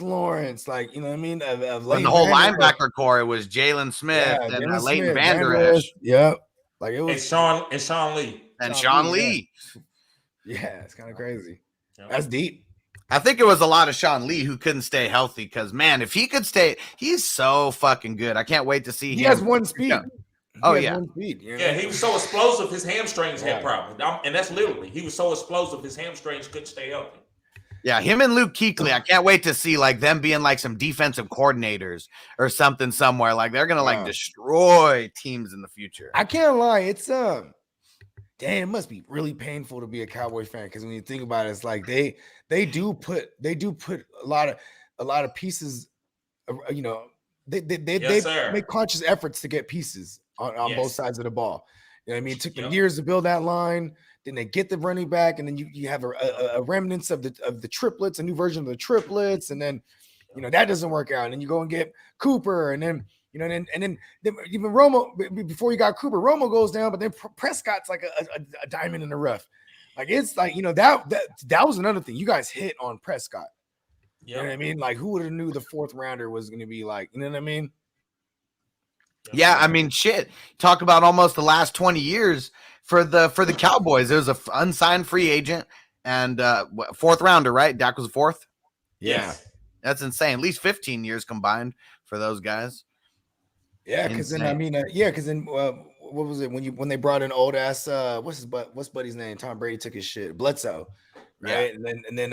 Lawrence. Like, you know what I mean?
And the whole linebacker core, it was Jalen Smith and Leighton Vander Esch.
Yep. Like it was
and Sean Lee.
And Sean Lee.
Yeah, it's kind of crazy. That's deep.
I think it was a lot of Sean Lee who couldn't stay healthy because, man, if he could stay, he's so fucking good. I can't wait to see him.
He has one speed.
One
speed, you know?
Yeah, he was so explosive, his hamstrings had problems. And that's literally, he was so explosive, his hamstrings couldn't stay healthy.
Yeah, him and Luke Kuechly, I can't wait to see like them being like some defensive coordinators or something somewhere. Like they're gonna like destroy teams in the future.
I can't lie, it's damn, it must be really painful to be a Cowboy fan because when you think about it, it's like they do put a lot of pieces. You know, they make conscious efforts to get pieces on both sides of the ball. You know what I mean? It took them years to build that line. Then they get the running back, and then you have a remnants of the triplets, a new version of the triplets, and then you know that doesn't work out. And then you go and get Cooper, and then you know, and then even Romo before you got Cooper, Romo goes down, but then Prescott's like a diamond in the rough. Like it's like, you know, that was another thing. You guys hit on Prescott. You know what I mean? Like who would have knew the 4th rounder was going to be like, you know what I mean?
Yeah, I mean, shit. Talk about almost the last 20 years for the Cowboys. There was an unsigned free agent and fourth rounder, right? Dak was a fourth.
Yes.
That's insane. At least 15 years combined for those guys.
Yeah, because then what was it when they brought in old ass what's buddy's name? Tom Brady took his shit. Bledsoe, right?
Yeah.
And then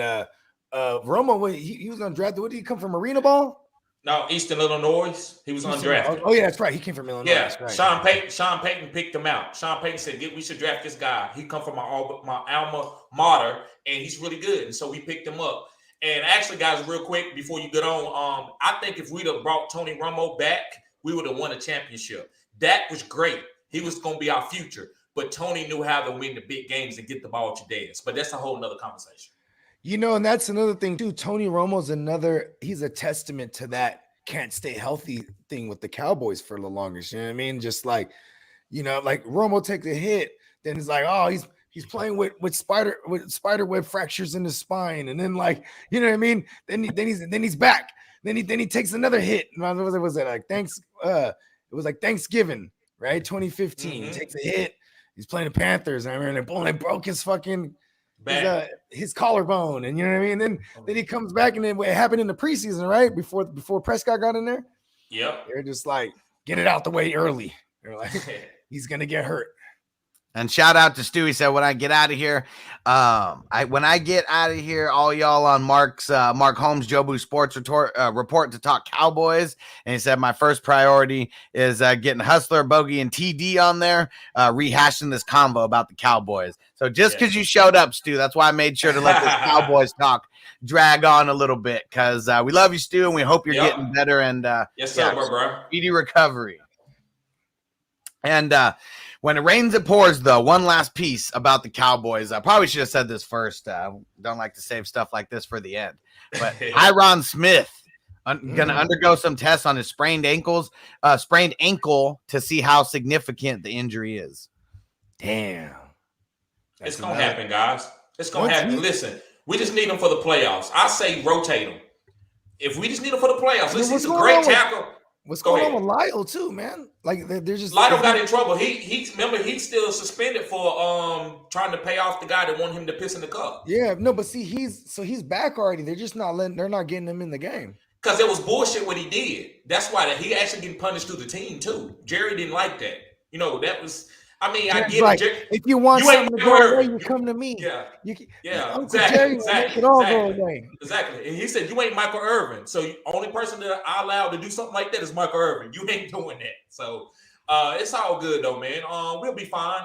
Romo, he was undrafted. What did he come from? Marina Ball?
No, Eastern Illinois. He was undrafted.
Oh yeah, that's right. He came from Illinois.
Yeah,
Right.
Sean Payton picked him out. Sean Payton said, we should draft this guy. He come from my alma mater, and he's really good. And so we picked him up. And actually, guys, real quick before you get on, I think if we'd have brought Tony Romo back, we would have won a championship. Dak was great. He was going to be our future. But Tony knew how to win the big games and get the ball to Dez. But that's a whole nother conversation.
And that's another thing too. Tony Romo's he's a testament to that can't stay healthy thing with the Cowboys for the longest. You know what I mean? Just like, like Romo takes a hit, then it's like, oh, he's playing with spider web fractures in his spine, and then like, you know what I mean? Then he's back. Then he takes another hit. What was it like? It was like Thanksgiving, right? 2015.
Mm-hmm.
He takes a hit. He's playing the Panthers. I remember they broke his fucking his collarbone, and you know what I mean. Then he comes back, and then it happened in the preseason, right? Before Prescott got in there.
Yep.
They're just like, get it out the way early. They're like, he's gonna get hurt.
And shout out to Stu. He said, when I get out of here, all y'all on Mark Holmes, Jobu Sports report to talk Cowboys. And he said, my first priority is getting Hustler, Bogey, and TD on there, rehashing this convo about the Cowboys. So just because you showed up, Stu, that's why I made sure to let this Cowboys talk drag on a little bit, because we love you, Stu, and we hope you're getting better. And
yes, sir, bro.
Speedy recovery. And when it rains, it pours, though. One last piece about the Cowboys. I probably should have said this first. Don't like to save stuff like this for the end. But Tyron Smith going to undergo some tests on his sprained ankle to see how significant the injury is.
Damn.
It's going to happen, guys. It's going to happen. Listen, we just need him for the playoffs. I say rotate him. If we just need him for the playoffs, he's a great tackle.
What's going on with Lyle too, man? Like they're just
Lyle got in trouble. He's still suspended for trying to pay off the guy that wanted him to piss in the cup.
Yeah, no, but see, he's back already. They're just they're not getting him in the game.
Because it was bullshit what he did. That's why he actually getting punished through the team too. Jerry didn't like that. That was. I mean, I get
like,
it.
if you want something to go away, you come to me.
Yeah.
Uncle Jerry will make it all go away.
Exactly. And he said, you ain't Michael Irvin. So the only person that I allow to do something like that is Michael Irvin. You ain't doing that. So it's all good though, man. We'll be fine.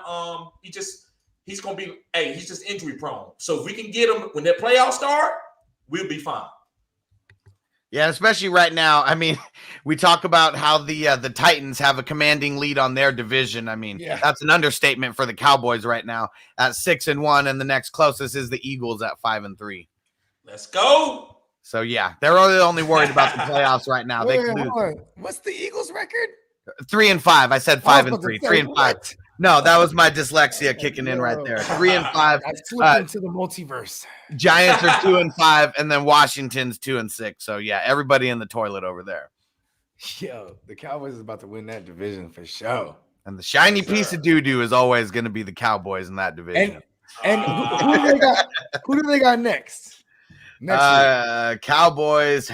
He's gonna be he's just injury prone. So if we can get him when that playoffs start, we'll be fine.
Yeah, especially right now. I mean, we talk about how the Titans have a commanding lead on their division. I mean, that's an understatement for the Cowboys right now at 6-1, and the next closest is the Eagles at 5-3.
Let's go.
So yeah, they're really only worried about the playoffs right now. They can lose.
What's the Eagles' record?
3-5. I said 5-3. 3-5. No, that was my dyslexia kicking in right there. 3-5.
I slipped into the multiverse.
Giants are 2-5, and then Washington's 2-6. So yeah, everybody in the toilet over there.
Yo, the Cowboys is about to win that division for sure.
And the shiny piece of doo-doo is always going to be the Cowboys in that division.
And who do they got next?
Cowboys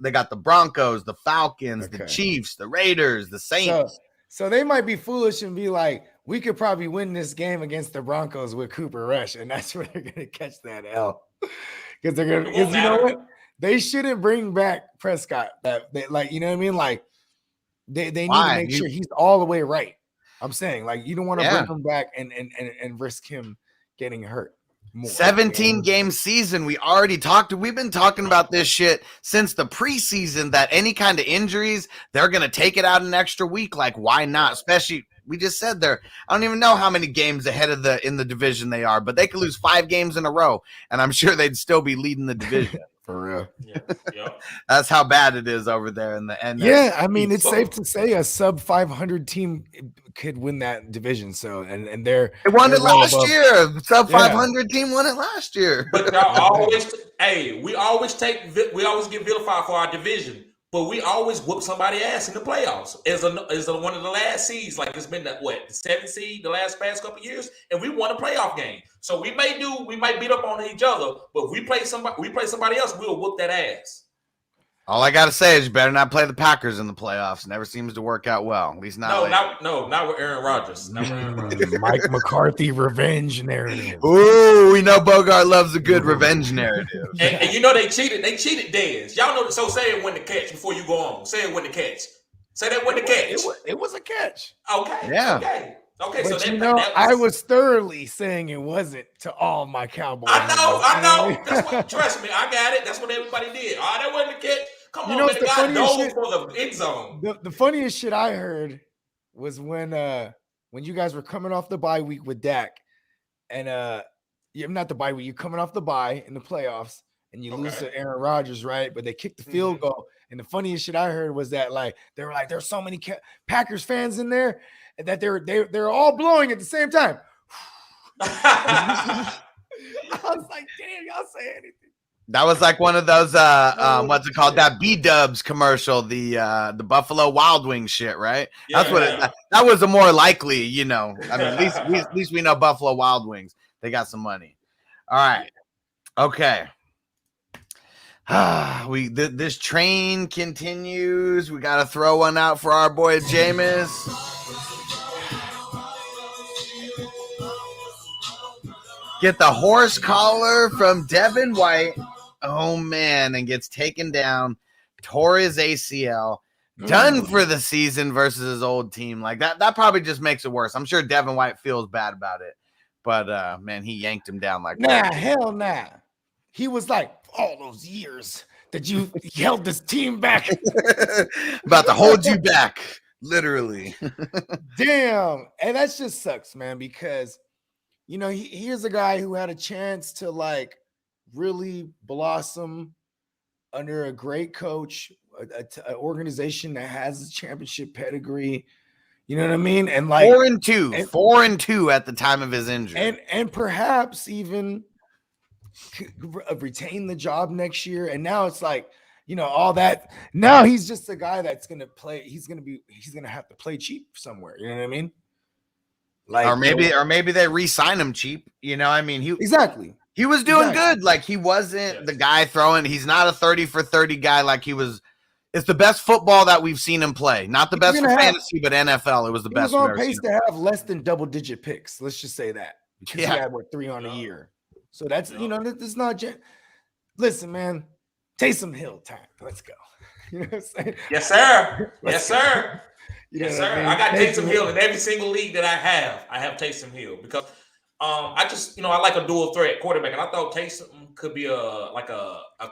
they got the Broncos, the Falcons, the Chiefs, the Raiders, the Saints.
So they might be foolish and be like, we could probably win this game against the Broncos with Cooper Rush, and that's where they're gonna catch that L. Because you know what? They shouldn't bring back Prescott. You know what I mean? Like they need to make sure he's all the way right. I'm saying, like, you don't want to bring him back and risk him getting hurt.
17-game season. We've been talking about this shit since the preseason, that any kind of injuries, they're going to take it out an extra week. Like, why not? Especially, we just said I don't even know how many games ahead in the division they are, but they could lose 5 games in a row, and I'm sure they'd still be leading the division.
For real.
Yeah.
That's how bad it is over there in the end.
Yeah, I mean, it's safe to say a sub 500 team could win that division. So they
won it last year. Sub 500 team won it last year.
But y'all always we always get vilified for our division. but we always whoop somebody ass in the playoffs as one of the last seeds. Like it's been the 7th seed the past couple of years, and we won a playoff game. So we might beat up on each other, but if we play somebody else, we'll whoop that ass.
All I gotta say is you better not play the Packers in the playoffs. Never seems to work out well. At least not.
Not with Aaron Rodgers.
Mike McCarthy revenge narrative.
Ooh, we know Bogard loves a good revenge narrative.
And you know they cheated. They cheated Dez. Y'all know. So say it when to catch before you go on. Say it when to catch. Say that when to catch.
It was a catch.
Okay.
Yeah.
Okay.
But
so
I was thoroughly saying it wasn't to all my Cowboys.
I know. That's what. Trust me, I got it. That's what everybody did. That wasn't the catch. Come on, man. The guy dove for the end zone.
The funniest shit I heard was when you guys were coming off the bye week with Dak, and not the bye week. You're coming off the bye in the playoffs, and you lose to Aaron Rodgers, right? But they kicked the field goal. And the funniest shit I heard was that they were like, there's so many Packers fans in there that they're all blowing at the same time. I was like, damn, y'all say anything.
That was like one of those what's it called? That B-Dubs commercial, the Buffalo Wild Wings shit, right?
Yeah,
That's what that was a more likely, I mean, at least we know Buffalo Wild Wings. They got some money. All right. Okay. This train continues. We got to throw one out for our boy Jameis. Get the horse collar from Devin White. Oh, man, and gets taken down. Tore his ACL. Done for the season versus his old team. Like that probably just makes it worse. I'm sure Devin White feels bad about it. But, man, he yanked him down like that.
Hell nah. He was like, all those years that you held this team back.
About to hold you back, literally.
Damn. And that just sucks, man, because, here's a guy who had a chance to, like, really blossom under a great coach, an organization that has a championship pedigree. You know what I mean? And like
4-2 at the time of his injury.
And perhaps even retain the job next year. And now it's like, all that. Now he's just a guy that's going to play. He's going to have to play cheap somewhere. You know what I mean? Like,
or maybe they re-sign him cheap. I mean, he was doing good. Like he wasn't the guy throwing. He's not a 30 for 30 guy. Like he was. It's the best football that we've seen him play. Not the best for fantasy, but NFL. It was the best.
He was on pace to have less than double-digit picks. Let's just say that because he had 3 on a year. So that's it's not. Listen, man, Taysom Hill time. Let's go. You know what I'm saying?
Yes, sir. Yes, sir. Yes, sir. I got Taysom Hill in every single league that I have. I have Taysom Hill because I just I like a dual threat quarterback, and I thought Taysom could be a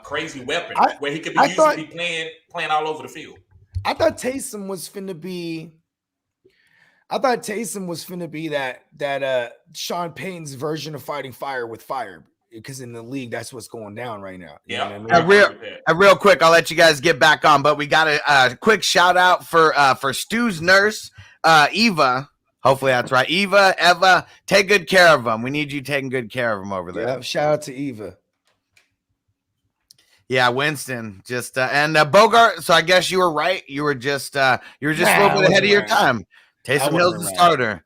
crazy weapon where he could be used to be playing all over the field.
I thought Taysom was finna be. that Sean Payton's version of fighting fire with fire, because in the league that's what's going down right now. You know what I mean?
Real quick, I'll let you guys get back on, but we got a quick shout out for Stu's nurse, Eva. Hopefully that's right. Eva, take good care of him. We need you taking good care of him over there.
Yeah, shout out to Eva.
Yeah, Winston. Just and Bogart. So I guess you were right. You were just a little bit ahead of your time. Taysom Hill's the starter.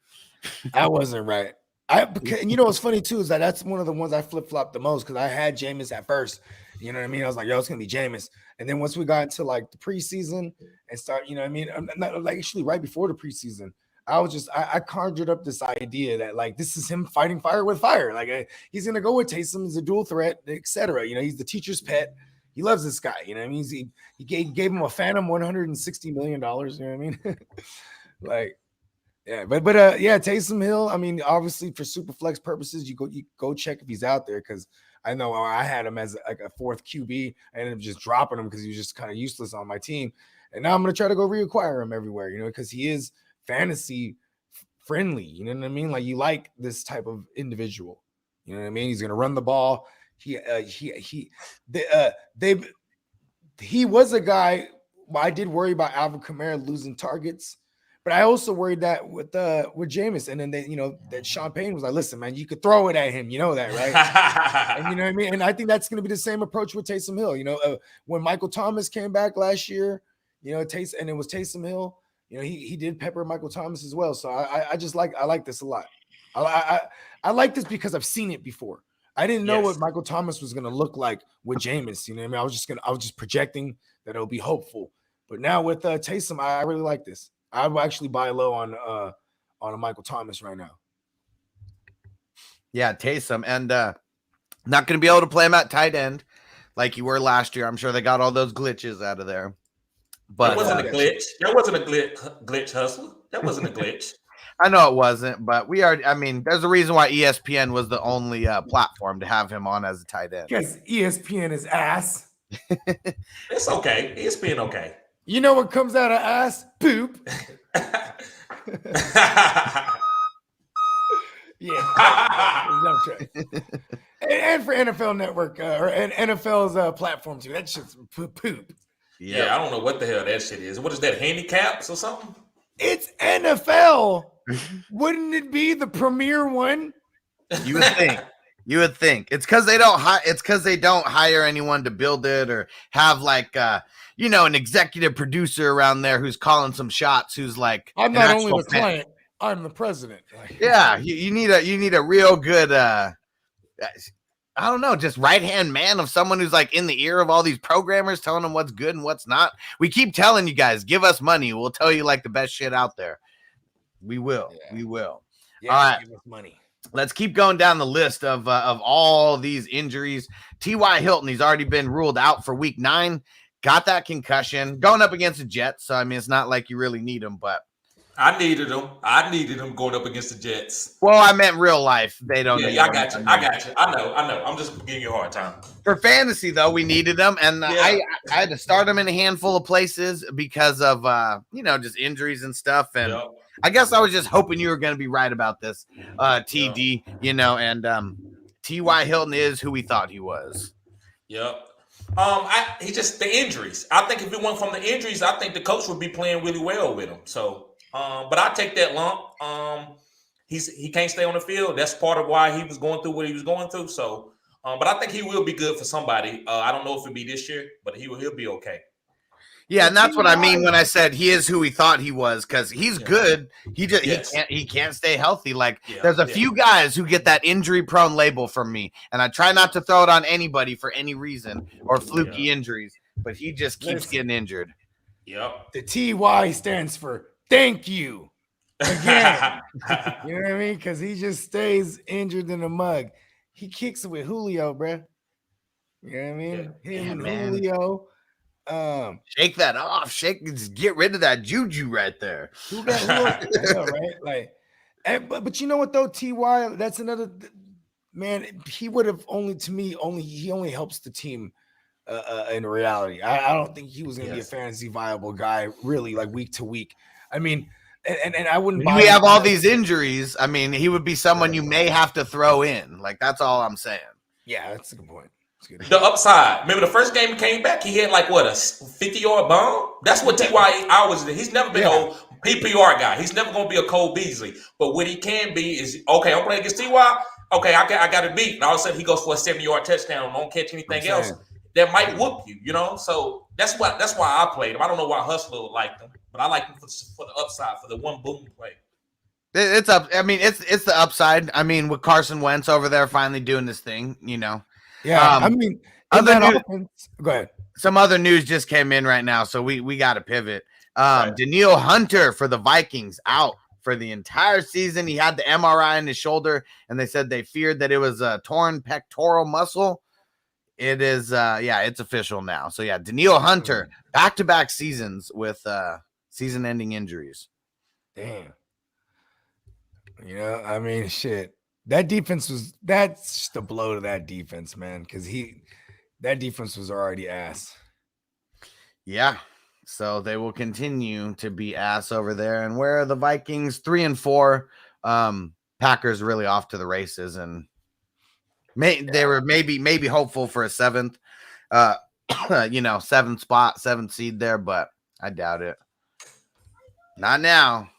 I wasn't right. And what's funny too is that's one of the ones I flip-flopped the most because I had Jameis at first. You know what I mean? I was like, yo, it's gonna be Jameis. And then once we got into like the preseason and start, like actually right before the preseason, I conjured up this idea that like this is him fighting fire with fire. Like he's gonna go with Taysom as a dual threat, etc. He's the teacher's pet. He loves this guy. You know what I mean? He gave him a phantom $160 million. You know what I mean? Like, yeah, but Taysom Hill. I mean, obviously for super flex purposes, you go check if he's out there because I know I had him as like a 4th QB. I ended up just dropping him because he was just kind of useless on my team, and now I'm gonna try to go reacquire him everywhere. Because he is fantasy friendly. You know what I mean? Like you like this type of individual. You know what I mean? He's gonna run the ball. He was a guy. I did worry about Alvin Kamara losing targets. But I also worried that with Jameis, and then that Sean Payton was like, "Listen, man, you could throw it at him, you know that, right?" And you know what I mean. And I think that's going to be the same approach with Taysom Hill. When Michael Thomas came back last year, you know, and it was Taysom Hill. You know, he did pepper Michael Thomas as well. So I like this a lot. I like this because I've seen it before. I didn't know what Michael Thomas was gonna look like with Jameis. You know what I mean? I was just projecting that it'll be hopeful. But now with Taysom, I really like this. I will actually buy low on a Michael Thomas right now.
Yeah, Taysom, and not going to be able to play him at tight end like you were last year. I'm sure they got all those glitches out of there. But
that wasn't a glitch. That wasn't a glitch, Hustler. That wasn't a glitch.
I know it wasn't, but there's a reason why ESPN was the only platform to have him on as a tight end.
Because ESPN is ass.
It's okay. ESPN okay.
You know what comes out of ass? Poop. Yeah. And for NFL Network or NFL's platform too. That shit's poop.
Yeah, I don't know what the hell that shit is. What is that? Handicaps or something?
It's NFL. Wouldn't it be the premier one?
You would think. You would think it's because they don't hire anyone to build it or have like an executive producer around there who's calling some shots. Who's like,
I'm not only the client, I'm the president.
Yeah, you need a real good I don't know, just right-hand man of someone who's like in the ear of all these programmers telling them what's good and what's not. We keep telling you guys, give us money. We'll tell you like the best shit out there. We will. Yeah. We will.
Yeah,
all right.
Give us money.
Let's keep going down the list of all these injuries. T.Y. Hilton, he's already been ruled out for week 9. Got that concussion. Going up against the Jets. So, I mean, it's not like you really need him, but.
I needed him going up against the Jets.
Well, I meant real life. They don't.
Yeah, I got you. I know. I'm just giving you a hard time.
For fantasy, though, we needed them, and I had to start them in a handful of places because of just injuries and stuff. And I guess I was just hoping you were going to be right about this, TD. And T.Y. Hilton is who we thought he was.
Yep. He just the injuries. I think if it went from the injuries, I think the coach would be playing really well with him. So. But I take that lump. He can't stay on the field. That's part of why he was going through what he was going through. So, but I think he will be good for somebody. I don't know if it'll be this year, but he'll be okay.
Yeah, and that's what I mean when I said he is who we thought he was, because he's good. He just he can't stay healthy. Like there's a few guys who get that injury prone label from me, and I try not to throw it on anybody for any reason or fluky injuries, but he just keeps getting injured.
Yep.
The TY stands for thank you again. You know what I mean? Because he just stays injured in a mug. He kicks it with Julio, bro. You know what I mean? Him and Julio.
Shake that off. Just get rid of that juju right there.
Who right? Like, but you know what though, TY? That's another man. He would have he only helps the team in reality. I don't think he was gonna be a fantasy viable guy, really, like week to week. I mean, and I wouldn't.
We have all these injuries. I mean, he would be someone you may have to throw in. Like that's all I'm saying.
Yeah, that's a good point.
The upside. Remember the first game he came back, he had like what a 50-yard bomb. That's what T.Y. always did. He's never been a PPR guy. He's never going to be a Cole Beasley. But what he can be is okay. I'm playing against T.Y. Okay, I got to beat. And all of a sudden he goes for a 70-yard touchdown. Don't catch anything else. That might whoop you. You know. So that's why I played him. I don't know why Hustler liked him, but I like him for the upside, for the one boom play.
It's up. I mean, it's the upside. I mean, with Carson Wentz over there finally doing this thing,
Yeah, I mean, go ahead.
Some other news just came in right now, so we got to pivot. Danielle Hunter for the Vikings out for the entire season. He had the MRI in his shoulder, and they said they feared that it was a torn pectoral muscle. It is, it's official now. So Danielle Hunter, back-to-back seasons with season-ending injuries.
Damn. I mean, shit. That defense that's just a blow to that defense, man, because that defense was already ass.
Yeah. So they will continue to be ass over there. And where are the Vikings? 3-4. Packers really off to the races, and they were maybe hopeful for a 7th, 7th spot, 7th seed there, but I doubt it. Not now.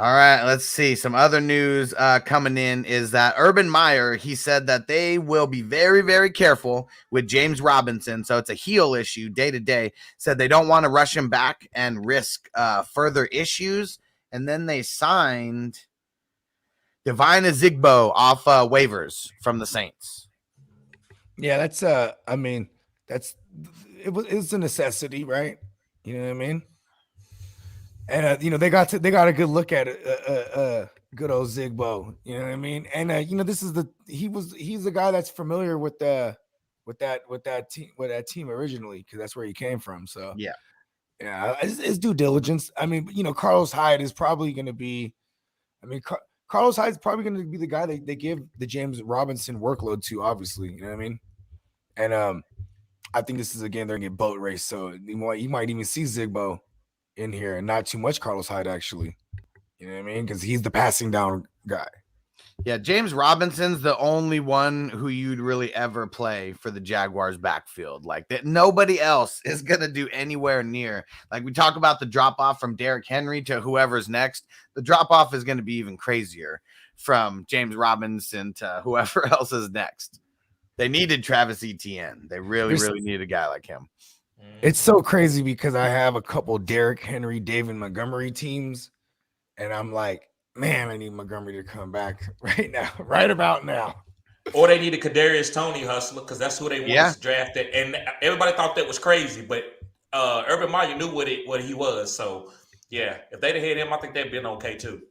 All right, let's see. Some other news coming in is that Urban Meyer, he said that they will be very, very careful with James Robinson. So it's a heel issue day to day. Said they don't want to rush him back and risk further issues. And then they signed Divine Azigbo off waivers from the Saints.
Yeah, that's it's a necessity, right? You know what I mean? And they got a good look at it, good old Zigbo. You know what I mean? And this is he's the guy that's familiar with that team originally, because that's where he came from. So
yeah,
it's due diligence. I mean, Carlos Hyde is probably going to be. I mean, Carlos Hyde's probably going to be the guy they give the James Robinson workload to. Obviously, you know what I mean? And I think this is again they're going to get boat race, so you might even see Zigbo in here, and not too much Carlos Hyde, actually. You know what I mean? Because he's the passing down guy.
Yeah, James Robinson's the only one who you'd really ever play for the Jaguars backfield. Like that, nobody else is going to do anywhere near. Like we talk about the drop off from Derrick Henry to whoever's next. The drop off is going to be even crazier from James Robinson to whoever else is next. They needed Travis Etienne. They really need a guy like him.
It's so crazy because I have a couple Derrick Henry, David Montgomery teams, and I'm like, man, I need Montgomery to come back right about now.
Or they need a Kadarius Toney hustler, because that's who they wanted to draft it. And everybody thought that was crazy, but Urban Meyer knew what he was. So yeah, if they'd have had him, I think they'd been okay too.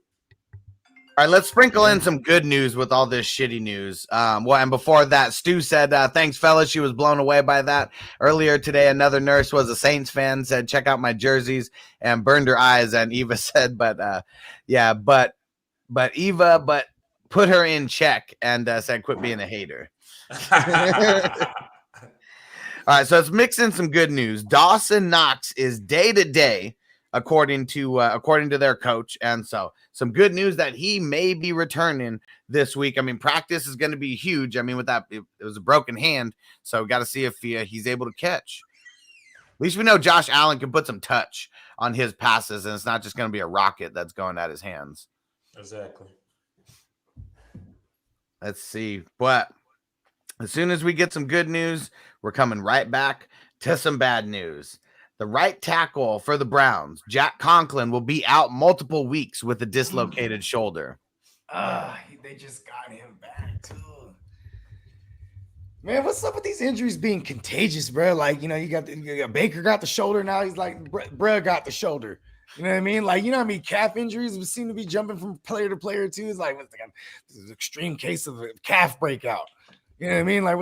All right, let's sprinkle in some good news with all this shitty news. And before that, Stu said, thanks, fellas. She was blown away by that. Earlier today, another nurse was a Saints fan, said, check out my jerseys, and burned her eyes. And Eva said, but put her in check, and said, quit being a hater. All right, so let's mix in some good news. Dawson Knox is day-to-day, according to their coach, and so some good news that he may be returning this week. I mean, practice is going to be huge. I mean, with that, it was a broken hand, so got to see if he's able to catch. At least we know Josh Allen can put some touch on his passes, and it's not just going to be a rocket that's going at his hands.
Exactly.
Let's see. But as soon as we get some good news, we're coming right back to some bad news. The right tackle for the Browns, Jack Conklin, will be out multiple weeks with a dislocated shoulder.
They just got him back too. Man, what's up with these injuries being contagious, bro? Like, you got Baker got the shoulder now. He's like, bro got the shoulder. You know what I mean? Like, how many calf injuries seem to be jumping from player to player too? It's like, this is an extreme case of a calf breakout. You know what I mean? Like,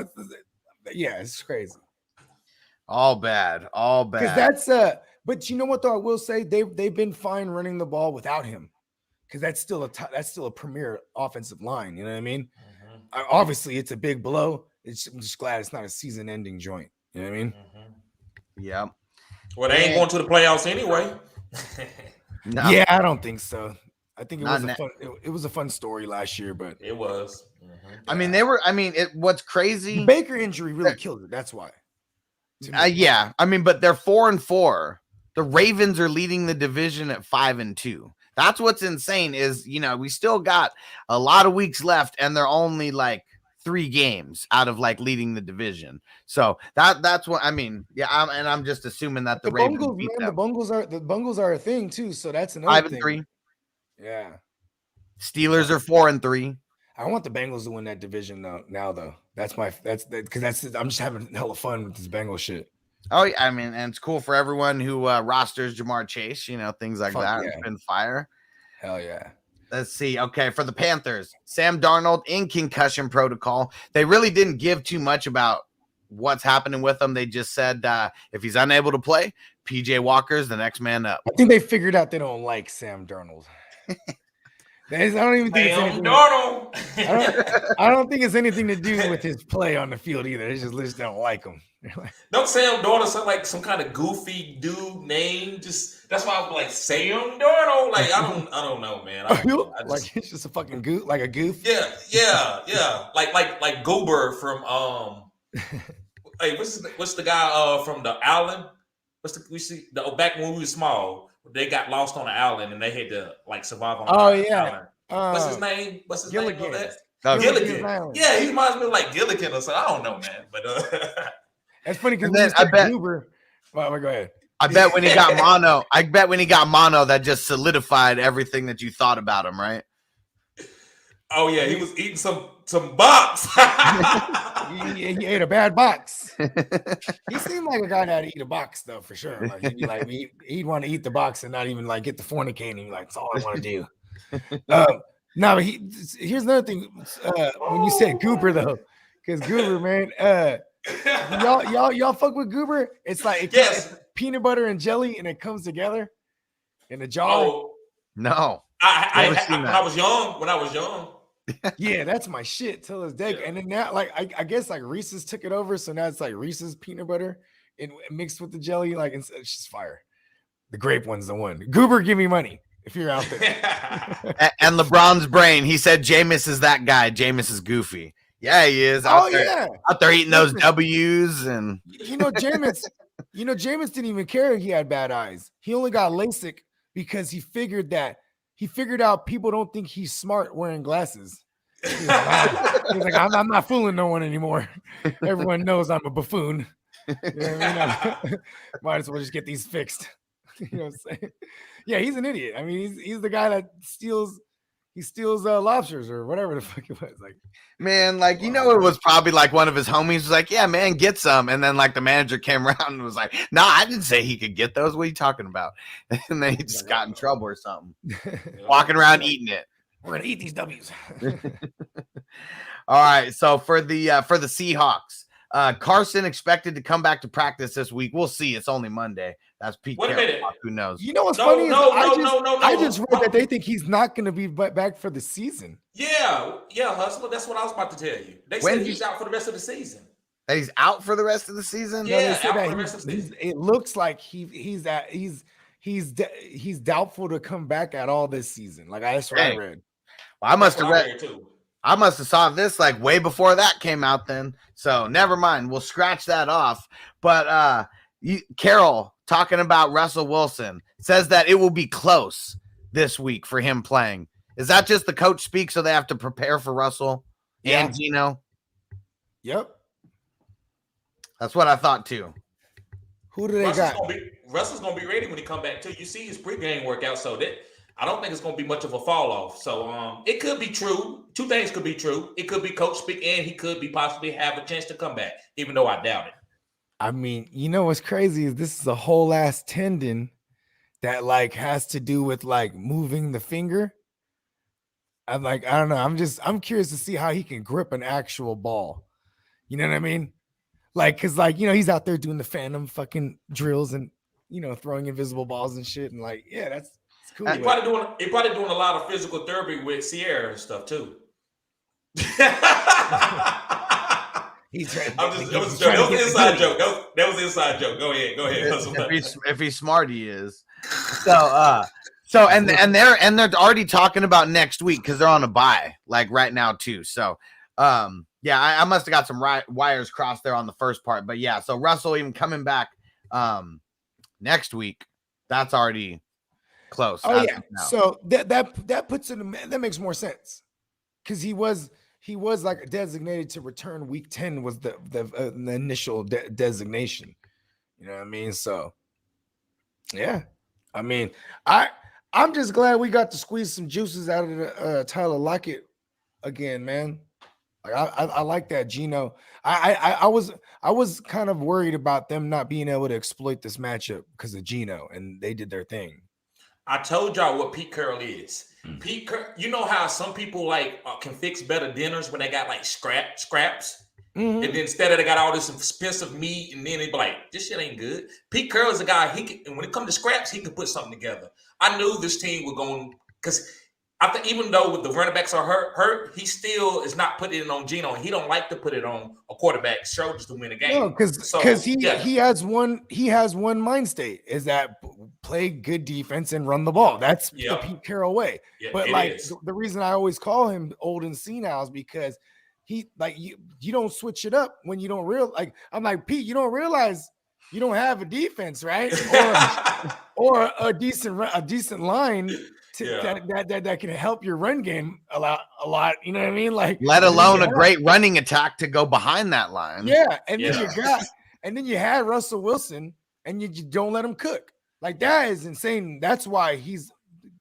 it's crazy.
All bad.
Because that's but you know what though, I will say they've been fine running the ball without him, because that's still a premier offensive line. You know what I mean? Mm-hmm. Obviously, it's a big blow. I'm just glad it's not a season-ending joint. You know what I mean?
Mm-hmm. Yeah.
Well, they ain't going to the playoffs anyway.
No. Yeah, I don't think so. I think it was a fun story last year, but
it was. Mm-hmm.
I mean, what's crazy?
The Baker injury really killed it. That's why.
Yeah. I mean, but they're 4-4. The Ravens are leading the division at 5-2. That's what's insane is, we still got a lot of weeks left, and they're only like 3 games out of like leading the division. So that's what I mean. Yeah, I'm just assuming that the Ravens
Bungles,
beat
man,
them.
the Bungles are a thing too. So that's another
5-3.
Yeah.
Steelers are 4-3.
I want the Bengals to win that division though. Because I'm just having hella fun with this Bengals shit.
Oh, yeah, I mean, and it's cool for everyone who rosters Jamar Chase, things like that.
Yeah.
It's been fire.
Hell yeah.
Let's see. Okay, for the Panthers, Sam Darnold in concussion protocol. They really didn't give too much about what's happening with him. They just said if he's unable to play, PJ Walker's the next man up.
I think they figured out they don't like Sam Darnold. I don't even think I don't think it's anything to do with his play on the field either. They just don't like him.
Don't Sam Darnold sound like some kind of goofy dude name? Just that's why I was like Sam Darnold. Like I don't know, man.
Like it's just a fucking goof, like a goof.
Yeah. Like Goober from hey, what's the guy from the Allen? we see the back when we were small, they got lost on the island and they had to like survive on the island. What's his name? What's his name on that? Gilligan. Yeah, he reminds me of like Gilligan or something. I don't know, man. But
that's funny because I bet Goober. Well, go ahead.
I bet when he got mono, that just solidified everything that you thought about him, right?
Oh yeah, he was eating some box.
he ate a bad box. He seemed like a guy that'd eat a box though, for sure. Like he'd be like, he'd want to eat the box and not even like get the fornicating. Like that's all I want to do. No, but here's another thing. When you said Goober though, because Goober, man, y'all fuck with Goober. It's like it's peanut butter and jelly, and it comes together in a jar.
Oh
no,
when I was young.
Yeah, that's my shit till this day. And then now, like I guess like Reese's took it over, so now it's like Reese's peanut butter and mixed with the jelly. Like it's just fire. The grape one's the one. Goober, give me money if you're out there.
And LeBron's brain, he said Jameis is that guy. Jameis is goofy. Yeah, he is. Out there eating those W's and
Jameis didn't even care he had bad eyes. He only got LASIK because he figured out people don't think he's smart wearing glasses. He's like, I'm not fooling no one anymore. Everyone knows I'm a buffoon. You know what I mean? Might as well just get these fixed. You know what I'm saying? Yeah, he's an idiot. I mean, he's the guy that steals lobsters or whatever the fuck it was. Like,
man, like it was probably like one of his homies was like, yeah, man, get some. And then like the manager came around and was like, no, I didn't say he could get those. What are you talking about? And then he just got in trouble or something. Walking around eating it.
We're gonna eat these W's.
All right. So for the Seahawks, Carson expected to come back to practice this week. We'll see. It's only Monday. That's Pete Carroll. Who knows?
You know what's funny? I just read that they think he's not going to be back for the season.
Yeah, Hustler. That's what I was about to tell you. They said he's out for the rest of the season.
That he's out for the rest of the season?
Yeah, out for the rest of the season.
It looks like he's doubtful to come back at all this season. Like that's what I read.
Well, I must have saw this like way before that came out then. So never mind. We'll scratch that off. But Carroll talking about Russell Wilson says that it will be close this week for him playing. Is that just the coach speak so they have to prepare for Russell and Gino?
Yep.
That's what I thought too.
Who do they got?
Russell's going to be ready when he come back too. You see his pregame workout, so that I don't think it's going to be much of a fall off. So it could be true. Two things could be true. It could be coach speak and he could be possibly have a chance to come back, even though I doubt it.
I mean, you know what's crazy is this is a whole ass tendon that like has to do with like moving the finger. I'm like, I don't know. I'm curious to see how he can grip an actual ball. You know what I mean? Like, cause like, he's out there doing the phantom fucking drills and, throwing invisible balls and shit. And like, yeah, that's cool.
He's probably doing a lot of physical therapy with Sierra and stuff too. That was an inside joke. That was an inside joke. Go ahead.
If he's smart, he is. So and they're already talking about next week because they're on a bye like right now too. So I must have got some wires crossed there on the first part, but yeah. So Russell even coming back next week, that's already close.
Oh yeah. So that puts it. That makes more sense because he was like designated to return week 10 was the initial designation. You know what I mean? So, yeah. I mean, I'm just glad we got to squeeze some juices out of the Tyler Lockett again, man. Like I like that, Gino. I was kind of worried about them not being able to exploit this matchup because of Gino, and they did their thing.
I told y'all what Pete Carroll is. Pete Carroll, you know how some people like can fix better dinners when they got like scraps, and then instead of they got all this expensive meat, and then they be like, "This shit ain't good." Pete Carroll is a guy. And when it comes to scraps, he can put something together. I knew this team was going because I think even though the running backs are hurt, he still is not putting it on Gino. He don't like to put it on a quarterback's shoulders to win a game. No,
because he has one mind state is that play good defense and run the ball. That's the Pete Carroll way. Yeah, but like the reason I always call him old and senile is because he like you don't switch it up when you don't realize. Like I'm like, Pete, you don't realize you don't have a defense, right? Or a decent line that can help your run game a lot. You know what I mean? Like,
let alone a great running attack to go behind that line.
Yeah, and then you had Russell Wilson, and you don't let him cook. Like, that is insane. That's why he's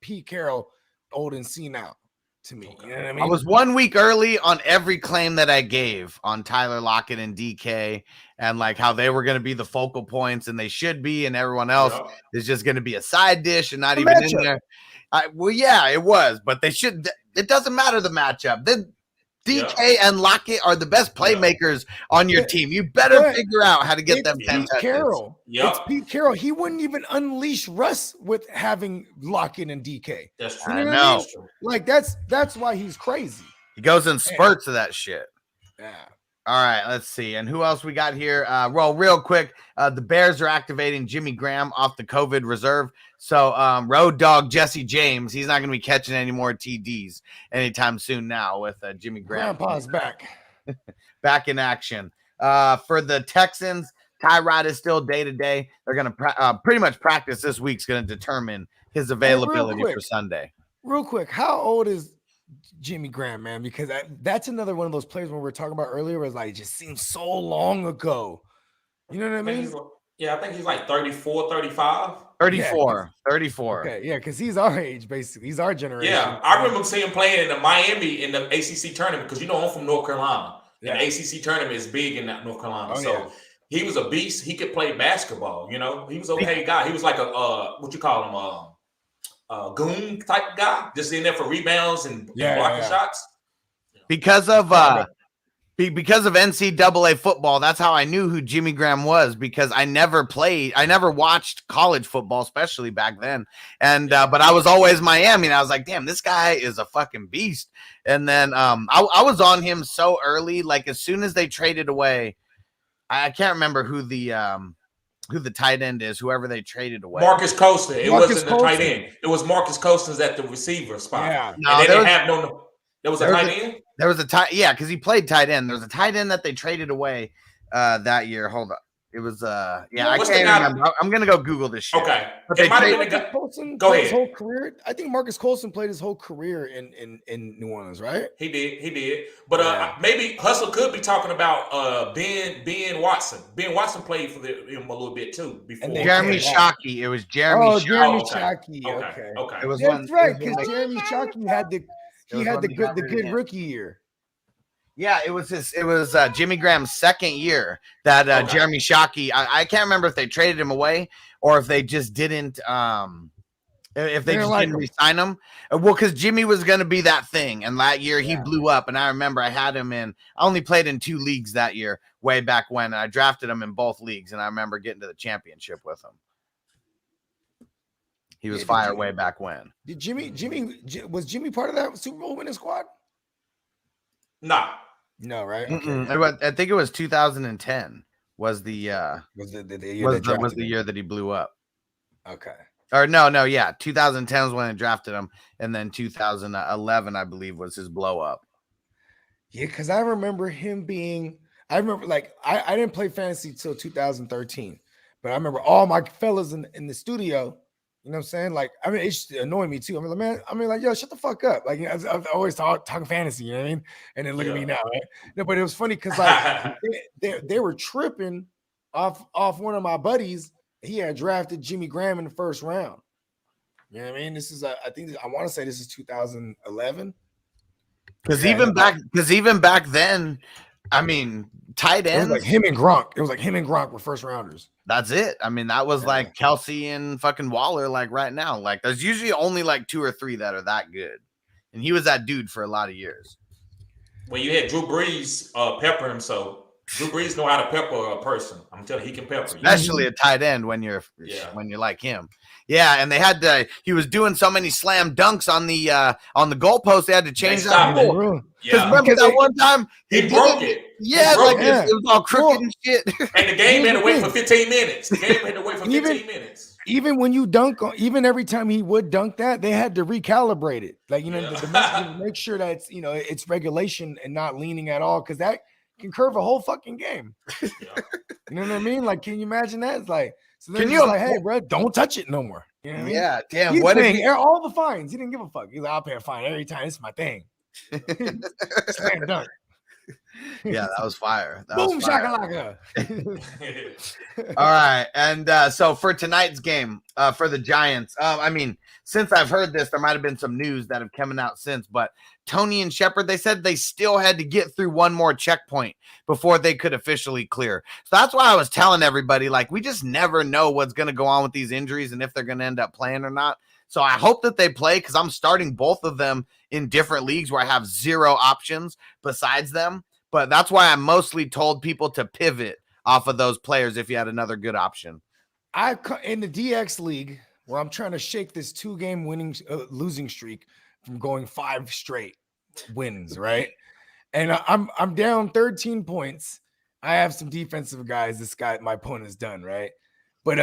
Pete Carroll, old and senile to me. You know what I mean?
I was 1 week early on every claim that I gave on Tyler Lockett and DK, and like how they were going to be the focal points, and they should be, and everyone else is just going to be a side dish and not even in there. Well, yeah, it was, but they should. It doesn't matter the matchup. Then DK and Lockett are the best playmakers on your team. You better figure out how to get them 10 touches.
Carroll. It's Pete Carroll. He wouldn't even unleash Russ with having Lockett and DK.
That's true.
I know.
Like, that's why he's crazy.
He goes in spurts of that shit.
Yeah.
All right, let's see. And who else we got here? Real quick, the Bears are activating Jimmy Graham off the COVID reserve. So road dog Jesse James, he's not going to be catching any more TDs anytime soon now with Jimmy Graham.
Grandpa's back.
Back in action. For the Texans, Tyrod is still day-to-day. They're going to pretty much practice this week's going to determine his availability for Sunday.
Real quick, how old is Jimmy Graham, man? Because that's another one of those players when we were talking about earlier was like, it just seems so long ago. You know what I mean?
I think he's like 34, 35.
34.
Okay, yeah, because he's our age, basically. He's our generation.
Yeah, I remember seeing him playing in the Miami in the ACC tournament because, I'm from North Carolina. Yeah. And the ACC tournament is big in North Carolina. He was a beast. He could play basketball, He was an okay guy. He was like a, what you call him, goon type guy, just in there for rebounds and blocking shots.
Because of NCAA football, that's how I knew who Jimmy Graham was, because I never watched college football, especially back then. And but I was always Miami, and I was like, damn, this guy is a fucking beast. And then I was on him so early, like as soon as they traded away, I can't remember who the tight end is, whoever they traded away.
Marcus Costa. It wasn't the tight end. It was Marcus Costa's at the receiver spot. Yeah.
No,
they didn't have there was a tight end?
There was a tight, because he played tight end. There was a tight end that they traded away that year. Hold up. It was I can't remember. I'm gonna go Google this shit.
Okay.
But
it might have been a guy. Go ahead.
His whole career. I think Marcus Colston played his whole career in New Orleans, right?
He did. But maybe Hustle could be talking about Ben Watson. Ben Watson played for him a little bit too before.
Jeremy Shockey. It was Jeremy Shockey.
Jeremy Shockey. Okay.
It was
That's right, because Jeremy Shockey had the good rookie year.
Yeah, it was Jimmy Graham's second year that Jeremy Shockey. I can't remember if they traded him away or if they just didn't didn't re-sign him. Well, because Jimmy was going to be that thing, and that year he blew up. And I remember I had him in. I only played in 2 leagues that year, way back when. And I drafted him in both leagues, and I remember getting to the championship with him. He was fire way back when.
Did Jimmy was Jimmy part of that Super Bowl winning squad?
Nah.
No, right?
Okay. I think it was 2010 was the year that he blew up.
Okay.
Or no, 2010 was when I drafted him, and then 2011 I believe was his blow up.
Yeah, because I remember him being. I remember I didn't play fantasy till 2013, but I remember all my fellas in the studio. You know what I'm saying? Like, I mean, it used to annoy me too. Yo, shut the fuck up. Like, I've always talking fantasy, you know what I mean? And then look at me now, right? No, but it was funny because like they were tripping off one of my buddies. He had drafted Jimmy Graham in the first round. You know what I mean? This is I want to say this is 2011.
Because even back then, I mean, tight ends.
It was like him and Gronk were first rounders.
That's it. I mean, that was like Kelsey and fucking Waller, like right now. Like, there's usually only like 2 or 3 that are that good. And he was that dude for a lot of years.
Well, you had Drew Brees pepper him, so Drew Brees know how to pepper a person. I'm telling you, he can pepper you.
Especially a tight end when you're like him. Yeah, and they had he was doing so many slam dunks on the goalpost, they had to change that rule. Because remember that one time
he broke it.
Yeah, it was all crooked and shit.
And the game had to wait for 15 minutes.
Even when you dunk on, even every time he would dunk that, they had to recalibrate it. Like, to make sure that it's regulation and not leaning at all. Because can curve a whole fucking game.
Yeah.
You know what I mean? Like, can you imagine that? It's like, so then
Can
he's
you-
like, hey, bro, don't touch it no more. You know what I mean?
Yeah, damn.
He's
What if
paying all the fines. He didn't give a fuck. He's like, I'll pay a fine every time. This is my thing. Slam dunk.
Yeah, that was fire. That
Boom,
was fire.
shakalaka.
All right. And so for tonight's game, for the Giants, I mean, since I've heard this, there might have been some news that have come out since, but Tony and Shepard, they said they still had to get through one more checkpoint before they could officially clear. So that's why I was telling everybody, like, we just never know what's going to go on with these injuries and if they're going to end up playing or not. So I hope that they play because I'm starting both of them in different leagues where I have zero options besides them. But that's why I mostly told people to pivot off of those players if you had another good option.
In the DX league where I'm trying to shake this 2-game losing streak from going 5 straight wins, right? And I'm down 13 points. I have some defensive guys. My opponent's done, right? But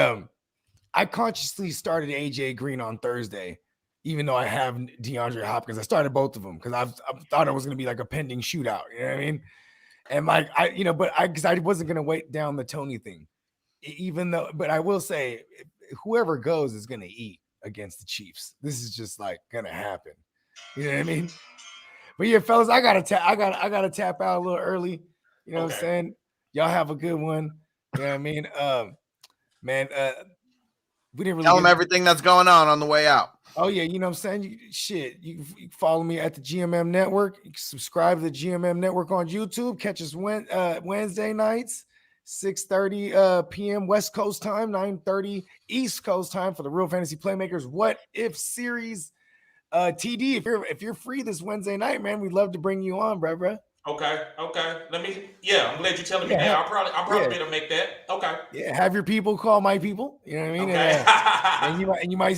I consciously started AJ Green on Thursday, even though I have DeAndre Hopkins. I started both of them because I thought it was going to be like a pending shootout. You know what I mean? And because I wasn't going to wait down the Tony thing, but I will say, whoever goes is going to eat against the Chiefs. This is just like going to happen. You know what I mean? But yeah, fellas, I gotta tap out a little early. You know what I'm saying? Y'all have a good one. You know what I mean? Man, we didn't really
tell them everything that's going on the way out.
Oh yeah, you know what I'm saying? You can follow me at the GMM Network. You can subscribe to the GMM Network on YouTube. Catch us Wednesday nights, 6:30 p.m. West Coast time, 9:30 East Coast time for the Real Fantasy Playmakers What If series. TD, if you're free this Wednesday night, man, we'd love to bring you on, bro.
Okay. I'm glad you're telling me that. I'll probably be able to make that. Okay.
Yeah, have your people call my people. You know what I mean?
Okay.
And you might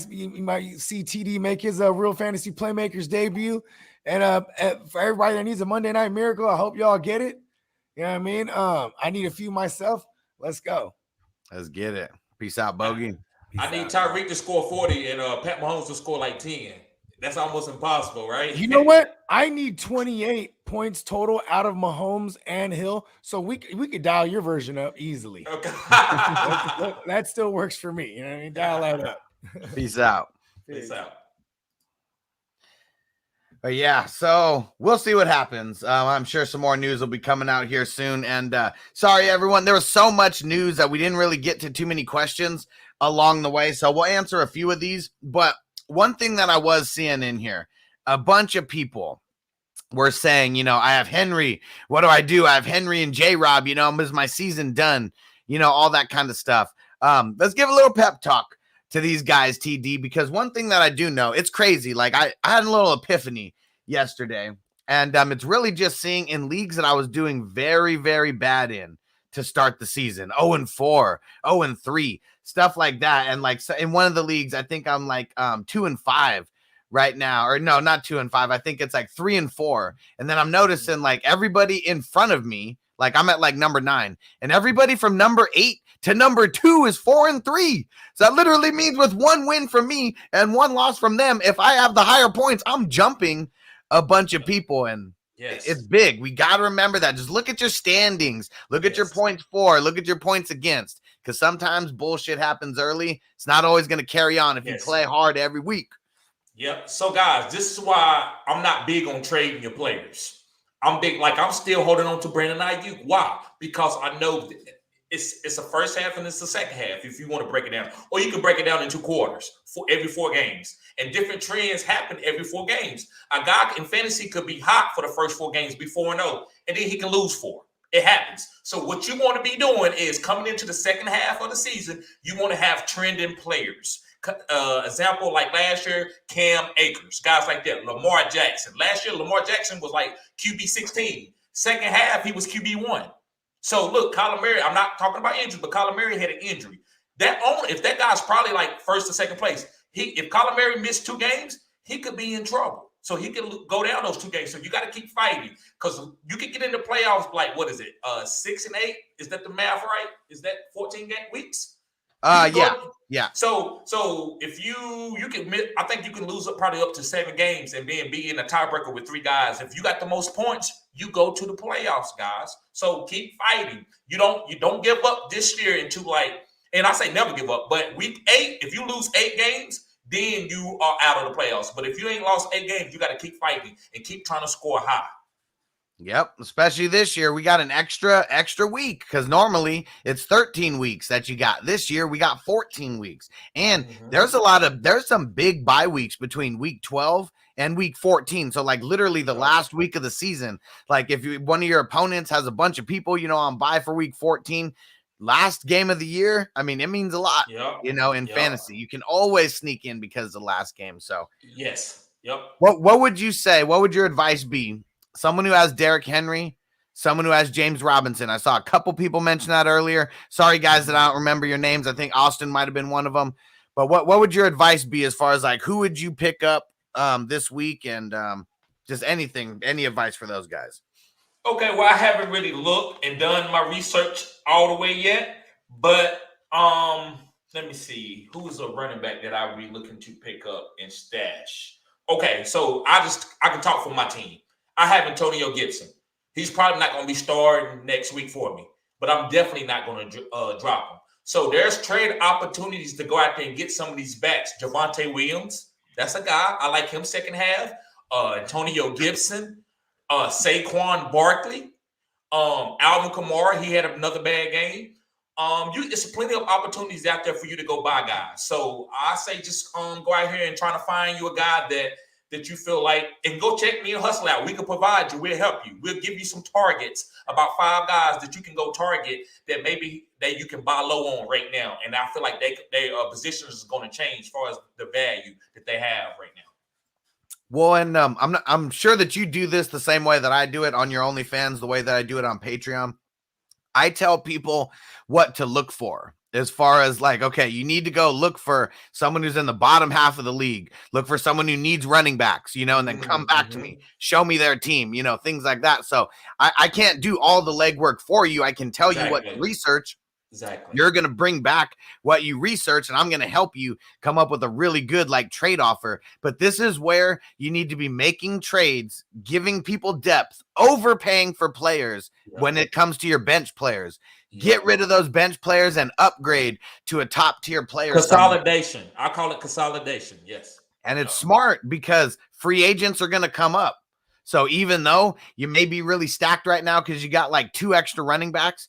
see TD make his Real Fantasy Playmakers debut. And for everybody that needs a Monday Night Miracle, I hope y'all get it. You know what I mean? I need a few myself. Let's go.
Let's get it. Peace out, Bogey.
I need Tyreek to score 40 and Pat Mahomes to score like 10. That's almost impossible, right?
You know what? I need 28 points total out of Mahomes and Hill, so we could dial your version up easily.
Okay.
that still works for me. You know what I mean? Dial that up.
Peace out.
Peace out.
But yeah, so we'll see what happens. I'm sure some more news will be coming out here soon. And sorry, everyone, there was so much news that we didn't really get to too many questions along the way. So we'll answer a few of these. But one thing that I was seeing in here, a bunch of people were saying, I have Henry. What do? I have Henry and J-Rob, is my season done? All that kind of stuff. Let's give a little pep talk to these guys, TD, because one thing that I do know, it's crazy. Like I had a little epiphany yesterday, and it's really just seeing in leagues that I was doing very, very bad in to start the season, 0-4, 0-3, stuff like that. And like so in one of the leagues, I think I'm like 2-5 right now, or no, not 2-5. I think it's like 3-4. And then I'm noticing like everybody in front of me, like I'm at like number 9, and everybody from number 8 to number 2 is 4-3. So that literally means with one win from me and one loss from them, if I have the higher points, I'm jumping a bunch of people. And
yes,
it's big. We got to remember that. Just look at your standings. Look at your points for. Look at your points against. Because sometimes bullshit happens early. It's not always going to carry on if you play hard every week.
Yep. So, guys, this is why I'm not big on trading your players. I'm still holding on to Brandon Ayuk. Why? Because I know it's the first half and it's the second half, if you want to break it down. Or you can break it down into quarters for every 4 games. And different trends happen every 4 games. A guy in fantasy could be hot for the first 4 games, be 4-0, and then he can lose 4. It happens. So what you want to be doing is coming into the second half of the season, you want to have trending players. Example, like last year, Cam Akers, guys like that. Lamar Jackson. Last year, Lamar Jackson was like QB 16. Second half, he was QB 1. So look, Kyler Murray, I'm not talking about injuries, but Kyler Murray had an injury. If that guy's probably like first or second place, if Kyler Murray missed 2 games, he could be in trouble. So he can go down those 2 games. So you got to keep fighting because you can get into playoffs like, what is it, 6-8? Is that the math right? Is that 14 weeks?
Yeah.
So if you can, I think you can lose probably up to 7 games and then be in a tiebreaker with 3 guys. If you got the most points, you go to the playoffs, guys. So keep fighting. You don't give up this year into and I say never give up. But week 8, if you lose 8 games, then you are out of the playoffs. But if you ain't lost 8 games, you got to keep fighting and keep trying to score high.
Yep, especially this year, we got an extra week because normally it's 13 weeks that you got. This year we got 14 weeks, and there's some big bye weeks between week 12 and week 14. So like literally the last week of the season, like if one of your opponents has a bunch of people, on bye for week 14, last game of the year, I mean, it means a lot, in fantasy. You can always sneak in because of the last game. So
yes, yep.
What would you say? What would your advice be? Someone who has Derrick Henry, someone who has James Robinson. I saw a couple people mention that earlier. Sorry, guys, that I don't remember your names. I think Austin might have been one of them. But what would your advice be as far as like who would you pick up this week and just any advice for those guys?
Okay, well, I haven't really looked and done my research all the way yet, but let me see who's a running back that I would be looking to pick up and stash. Okay, so I can talk for my team. I have Antonio Gibson. He's probably not going to be starting next week for me, but I'm definitely not going to drop him. So there's trade opportunities to go out there and get some of these backs. Javonte Williams, that's a guy. I like him second half. Antonio Gibson, Saquon Barkley, Alvin Kamara. He had another bad game. There's plenty of opportunities out there for you to go buy guys. So I say just go out here and try to find you a guy that you feel like, and go check me and Hustle out. We can provide you. We'll help you. We'll give you some targets, about 5 guys that you can go target that maybe that you can buy low on right now. And I feel like their positions is going to change as far as the value that they have right now.
Well, and I'm sure that you do this the same way that I do it on your OnlyFans, the way that I do it on Patreon. I tell people what to look for. As far as like, okay, you need to go look for someone who's in the bottom half of the league. Look for someone who needs running backs, and then come back to me. Show me their team, things like that. So I can't do all the legwork for you. I can tell you what to research.
Exactly.
You're going to bring back what you research, and I'm going to help you come up with a really good trade offer. But this is where you need to be making trades, giving people depth, overpaying for players when it comes to your bench players. Get rid of those bench players and upgrade to a top tier player.
Consolidation. I call it consolidation. Yes. And
it's smart because free agents are going to come up. So even though you may be really stacked right now because you got 2 extra running backs,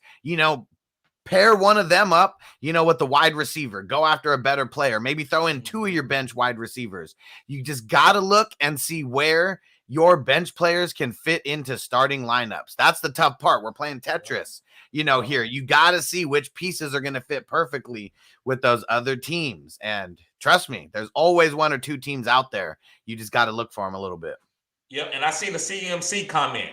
pair one of them up, with the wide receiver. Go after a better player. Maybe throw in 2 of your bench wide receivers. You just got to look and see where your bench players can fit into starting lineups. That's the tough part. We're playing Tetris, here. You got to see which pieces are going to fit perfectly with those other teams. And trust me, there's always 1 or 2 teams out there. You just got to look for them a little bit.
Yep, and I seen the CMC comment.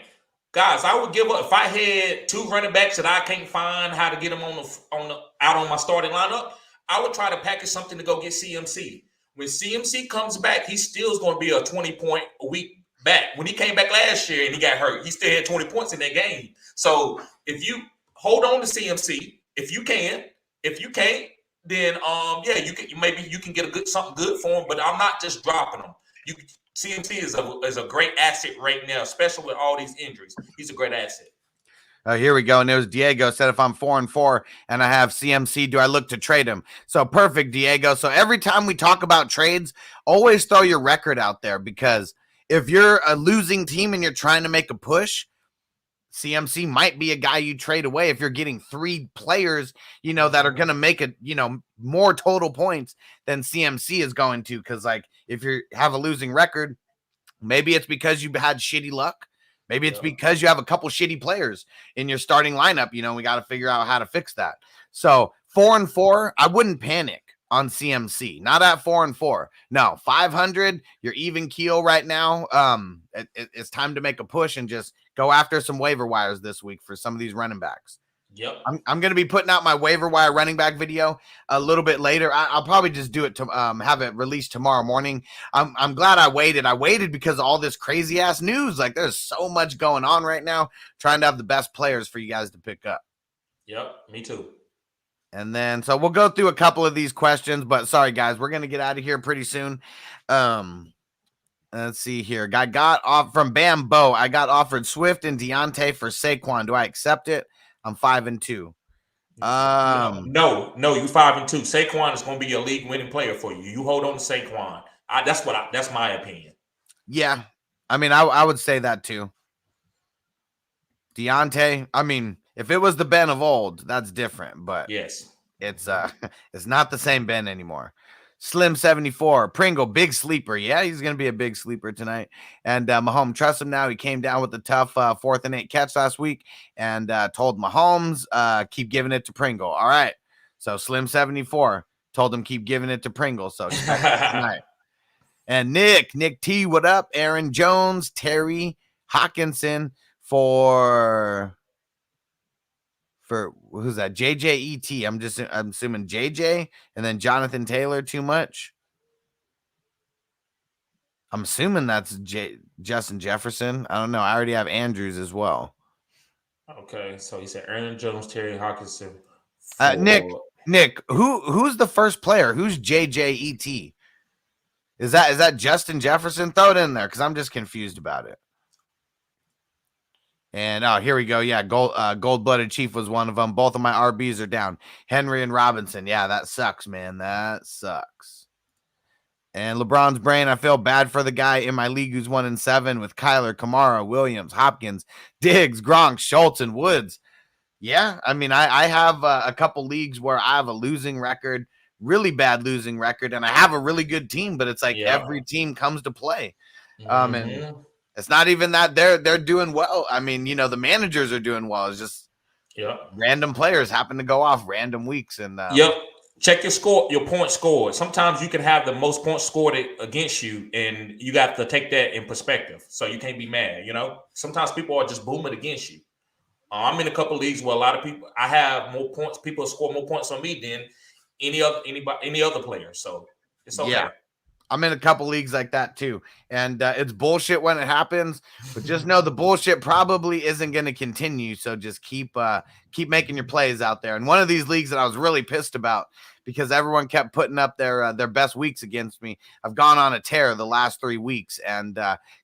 Guys, I would give up if I had 2 running backs that I can't find how to get them out on my starting lineup. I would try to package something to go get CMC. When CMC comes back, he still is going to be a 20-point a week back. When he came back last year and he got hurt, he still had 20 points in that game. So if you hold on to CMC, if you can, if you can't, then you can get something good for him. But I'm not just dropping him. CMC is a great asset right now, especially with all these injuries. He's a great asset.
Here we go. And there's Diego said, if I'm 4-4 and I have CMC, do I look to trade him? So perfect, Diego. So every time we talk about trades, always throw your record out there, because if you're a losing team and you're trying to make a push, CMC might be a guy you trade away if you're getting 3 players, that are going to make it, more total points than CMC is going to. Because if you have a losing record, maybe it's because you had shitty luck. Maybe it's because you have a couple shitty players in your starting lineup. We got to figure out how to fix that. So 4-4, I wouldn't panic on CMC. Not at 4-4. No, 500. You're even keel right now. It's time to make a push and just go after some waiver wires this week for some of these running backs.
Yep.
I'm going to be putting out my waiver wire running back video a little bit later. I'll probably just do it to have it released tomorrow morning. I'm glad I waited. I waited because of all this crazy ass news. There's so much going on right now, trying to have the best players for you guys to pick up.
Yep. Me too.
And then, so we'll go through a couple of these questions, but sorry, guys, we're going to get out of here pretty soon. Let's see here. I got off from Bambo. I got offered Swift and Deontay for Saquon. Do I accept it? I'm 5-2.
No, you 5-2. Saquon is going to be a league winning player for you. You hold on to Saquon. That's my opinion.
Yeah. I mean, I would say that too. Deontay, I mean, if it was the Ben of old, that's different, but
yes,
it's not the same Ben anymore. Slim 74, Pringle, big sleeper. Yeah, he's going to be a big sleeper tonight. And Mahomes, trust him now. He came down with a tough 4th and 8 catch last week and told Mahomes, keep giving it to Pringle. All right. So Slim 74 told him keep giving it to Pringle. So tonight. And Nick T, what up? Aaron Jones, Terry Hawkinson for who's that? JJET. I'm assuming JJ, and then Jonathan Taylor. Too much. I'm assuming that's Justin Jefferson. I don't know. I already have Andrews as well.
Okay, so he said Aaron Jones, Terry Hawkinson.
Nick, who's the first player? Who's JJET? Is that Justin Jefferson? Throw it in there because I'm just confused about it. And here we go. Yeah, Gold-Blooded Chief was one of them. Both of my RBs are down. Henry and Robinson. Yeah, that sucks, man. That sucks. And LeBron's brain, I feel bad for the guy in my league who's 1-7 with Kyler, Kamara, Williams, Hopkins, Diggs, Gronk, Schultz, and Woods. Yeah, I mean, I have a couple leagues where I have a losing record, really bad losing record, and I have a really good team, but it's like every team comes to play. And it's not even that they're doing well. I mean, the managers are doing well. It's just random players happen to go off random weeks. And
check your score, your points scored. Sometimes you can have the most points scored against you, and you got to take that in perspective. So you can't be mad. Sometimes people are just booming against you. I'm in a couple of leagues where a lot of people, I have more points. People score more points on me than any other player. So it's okay.
Yeah. I'm in a couple leagues like that too. And it's bullshit when it happens, but just know the bullshit probably isn't going to continue. So just keep making your plays out there. And one of these leagues that I was really pissed about because everyone kept putting up their best weeks against me. I've gone on a tear the last 3 weeks and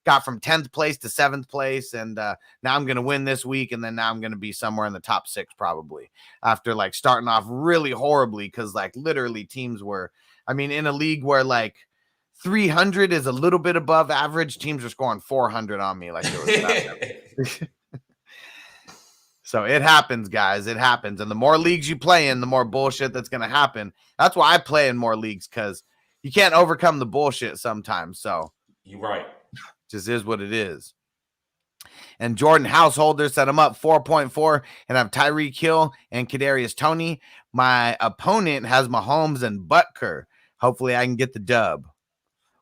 got from 10th place to 7th place. And now I'm going to win this week. And then now I'm going to be somewhere in the top 6 probably after like starting off really horribly. Cause like literally teams were, in a league where like 300 is a little bit above average. Teams are scoring 400 on me. Like it was So it happens, guys. It happens. And the more leagues you play in, the more bullshit that's going to happen. That's why I play in more leagues because you can't overcome the bullshit sometimes. So
you're right.
Just is what it is. And Jordan Householder set him up 4.4 and I have Tyreek Hill and Kadarius Toney. My opponent has Mahomes and Butker. Hopefully I can get the dub.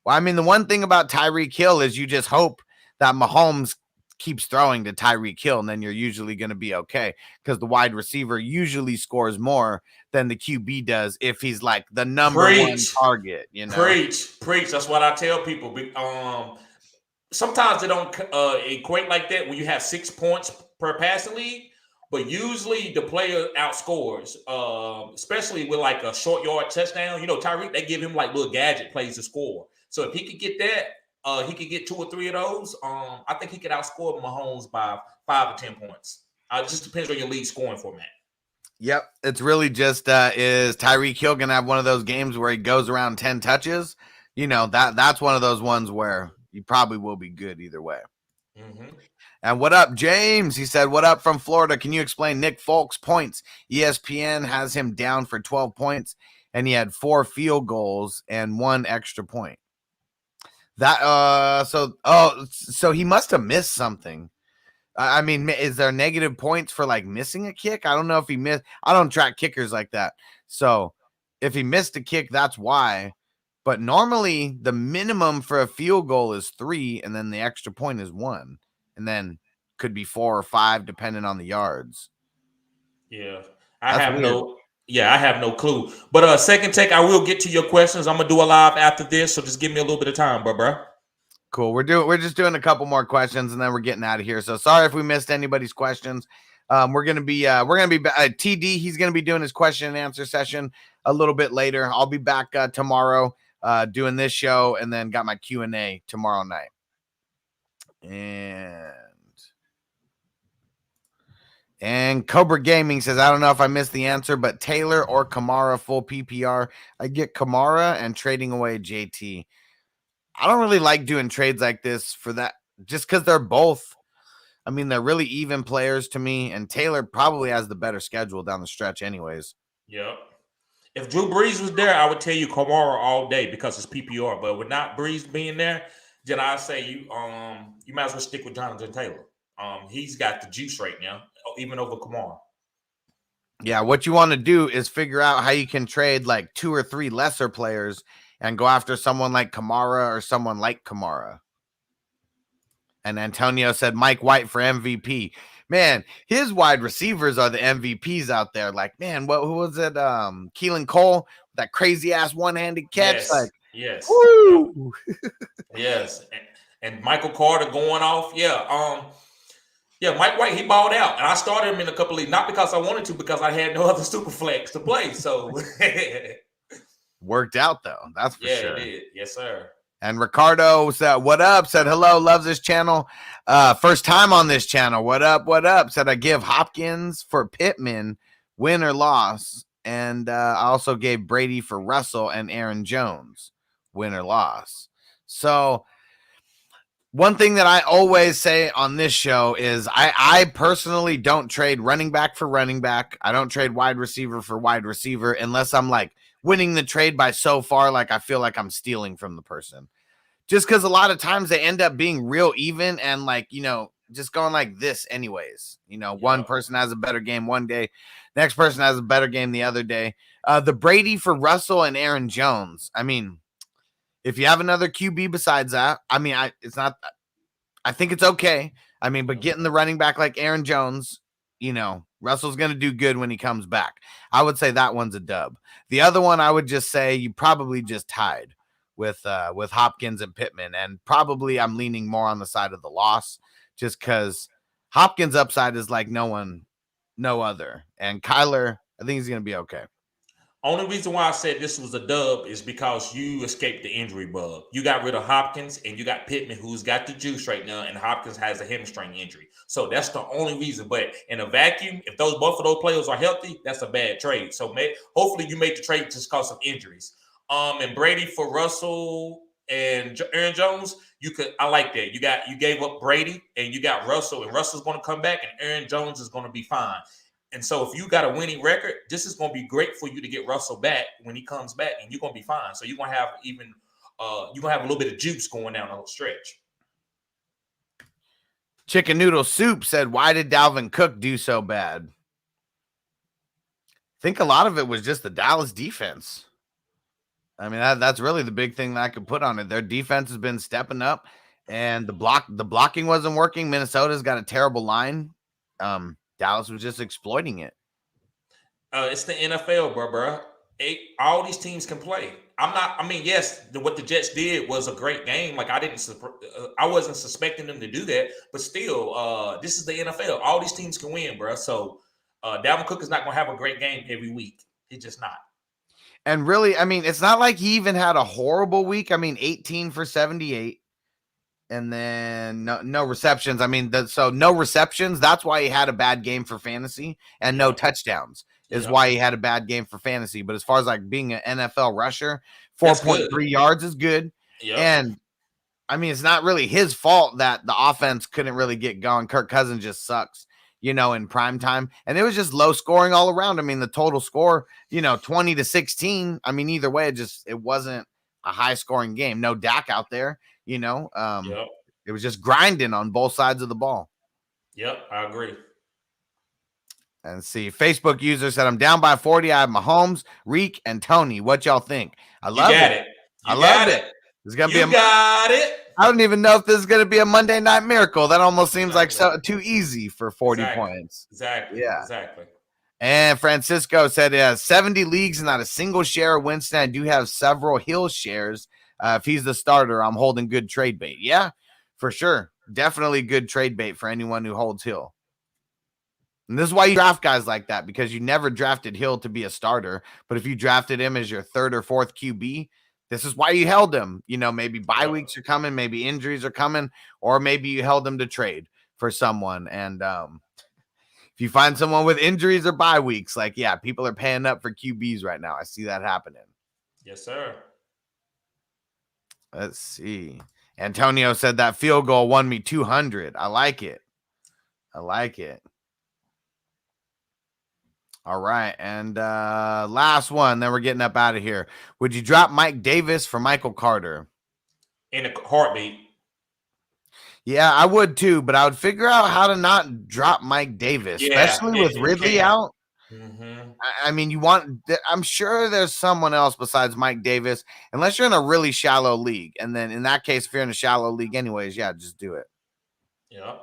Well, the one thing about Tyreek Hill is you just hope that Mahomes keeps throwing to Tyreek Hill, and then you're usually going to be okay because the wide receiver usually scores more than the QB does if he's like the number one target.
Preach. That's what I tell people. Sometimes they don't equate like that when you have 6 points per passing league, but usually the player outscores, especially with like a short yard touchdown. Tyreek, they give him like little gadget plays to score. So if he could get that, he could get 2 or 3 of those. I think he could outscore Mahomes by 5 or 10 points. It just depends on your league scoring format.
Yep. It's really just, is Tyreek Hill going to have one of those games where he goes around 10 touches? That's one of those ones where you probably will be good either way.
Mm-hmm.
And what up, James? He said, what up from Florida? Can you explain Nick Folk's points? ESPN has him down for 12 points, and he had 4 field goals and 1 extra point. So he must have missed something. Is there negative points for like missing a kick? I don't know if he missed. I don't track kickers like that. So if he missed a kick, that's why. But normally the minimum for a field goal is 3, and then the extra point is 1, and then could be 4 or 5 depending on the yards.
Yeah, I have no clue. But second take, I will get to your questions. I'm gonna do a live after this, so just give me a little bit of time, bro.
Cool. We're just doing a couple more questions, and then we're getting out of here. So sorry if we missed anybody's questions. We're gonna be TD. He's gonna be doing his question and answer session a little bit later. I'll be back tomorrow doing this show, and then got my Q&A tomorrow night. And Cobra Gaming says, I don't know if I missed the answer, but Taylor or Kamara full PPR. I get Kamara and trading away JT. I don't really like doing trades like this for that, just because they're both, I mean, they're really even players to me, and Taylor probably has the better schedule down the stretch anyways.
Yep. If Drew Brees was there, I would tell you Kamara all day because it's PPR. But with not Brees being there, then I say you might as well stick with Jonathan Taylor. He's got the juice right now, even over Kamara.
Yeah, what you want to do is figure out how you can trade like 2 or 3 lesser players and go after someone like Kamara or someone like Kamara. And Antonio said Mike White for MVP. Man, his wide receivers are the MVPs out there. Like, man, who was it? Keelan Cole, that crazy ass one-handed catch.
Yes,
like,
yes,
woo!
Yes. And Michael Carter going off. Yeah, Mike White, he balled out. And I started him in a couple of leagues, not because I wanted to, because I had no other super flex to play. So
worked out though. That's for sure.
Yeah, it did. Yes, sir.
And Ricardo said, what up? Said, hello, loves this channel. First time on this channel. What up? What up? Said, I give Hopkins for Pittman, win or loss. And I also gave Brady for Russell and Aaron Jones, win or loss. So one thing that I always say on this show is I personally don't trade running back for running back. I don't trade wide receiver for wide receiver unless I'm like winning the trade by so far, like I feel like I'm stealing from the person. Just because a lot of times they end up being real even and like, you know, just going like this anyways. You know, one person has a better game one day, next person has a better game the other day. The Brady for Russell and Aaron Jones. I mean, if you have another QB besides that, I mean, I think it's okay. I mean, but getting the running back like Aaron Jones, you know, Russell's going to do good when he comes back. I would say that one's a dub. The other one, I would just say you probably just tied with Hopkins and Pittman. And probably I'm leaning more on the side of the loss just because Hopkins' upside is like no other. And Kyler, I think he's going to be okay.
Only reason why I said this was a dub is because you escaped the injury bug. You got rid of Hopkins and you got Pittman, who's got the juice right now, and Hopkins has a hamstring injury. So that's the only reason. But in a vacuum, if both of those players are healthy, that's a bad trade. So hopefully you made the trade just because of injuries. And Brady for Russell and Aaron Jones, I like that. You gave up Brady and you got Russell, and Russell's going to come back, and Aaron Jones is going to be fine. And so if you got a winning record, this is going to be great for you to get Russell back when he comes back, and you're going to be fine. So you're going to have a little bit of juice going down the stretch.
Chicken Noodle Soup said, why did Dalvin Cook do so bad? I think a lot of it was just the Dallas defense. I mean, that's really the big thing that I could put on it. Their defense has been stepping up, and the blocking wasn't working. Minnesota's got a terrible line. Dallas was just exploiting it.
It's the NFL, bro. All these teams can play. Yes, what the Jets did was a great game. Like I wasn't suspecting them to do that, but still, this is the NFL. All these teams can win, bro. So Dalvin Cook is not going to have a great game every week. He's just not.
And really, I mean, it's not like he even had a horrible week. I mean, 18 for 78. And then no receptions. I mean, so no receptions. That's why he had a bad game for fantasy, and no touchdowns is why he had a bad game for fantasy. But as far as like being an NFL rusher, 4.3 yards is good. Yep. And I mean, it's not really his fault that the offense couldn't really get going. Kirk Cousins just sucks, you know, in prime time. And it was just low scoring all around. I mean, the total score, 20-16. I mean, either way, it wasn't a high scoring game. No Dak out there. It was just grinding on both sides of the ball.
Yep, I agree.
And see, Facebook user said, I'm down by 40. I have Mahomes, Reek, and Tony. What y'all think? I love it. I love it. It's gonna be
got it.
I don't even know if this is gonna be a Monday Night Miracle. That almost seems like too easy for 40 points.
Exactly. Yeah. Exactly.
And Francisco said he has 70 leagues and not a single share of Winston. I do have several Hill shares. If he's the starter, I'm holding good trade bait. Yeah, for sure. Definitely good trade bait for anyone who holds Hill. And this is why you draft guys like that, because you never drafted Hill to be a starter. But if you drafted him as your third or fourth QB, this is why you held him. Maybe bye weeks are coming, maybe injuries are coming, or maybe you held him to trade for someone. And if you find someone with injuries or bye weeks, people are paying up for QBs right now. I see that happening.
Yes, sir.
Let's see. Antonio said that field goal won me 200. I like it. All right. And last one, then we're getting up out of here. Would you drop Mike Davis for Michael Carter?
In a heartbeat.
Yeah, I would too, but I would figure out how to not drop Mike Davis, especially with Ridley out.
Mm-hmm.
I mean, I'm sure there's someone else besides Mike Davis, unless you're in a really shallow league. And then in that case, if you're in a shallow league anyways, yeah, just do it.
Yeah.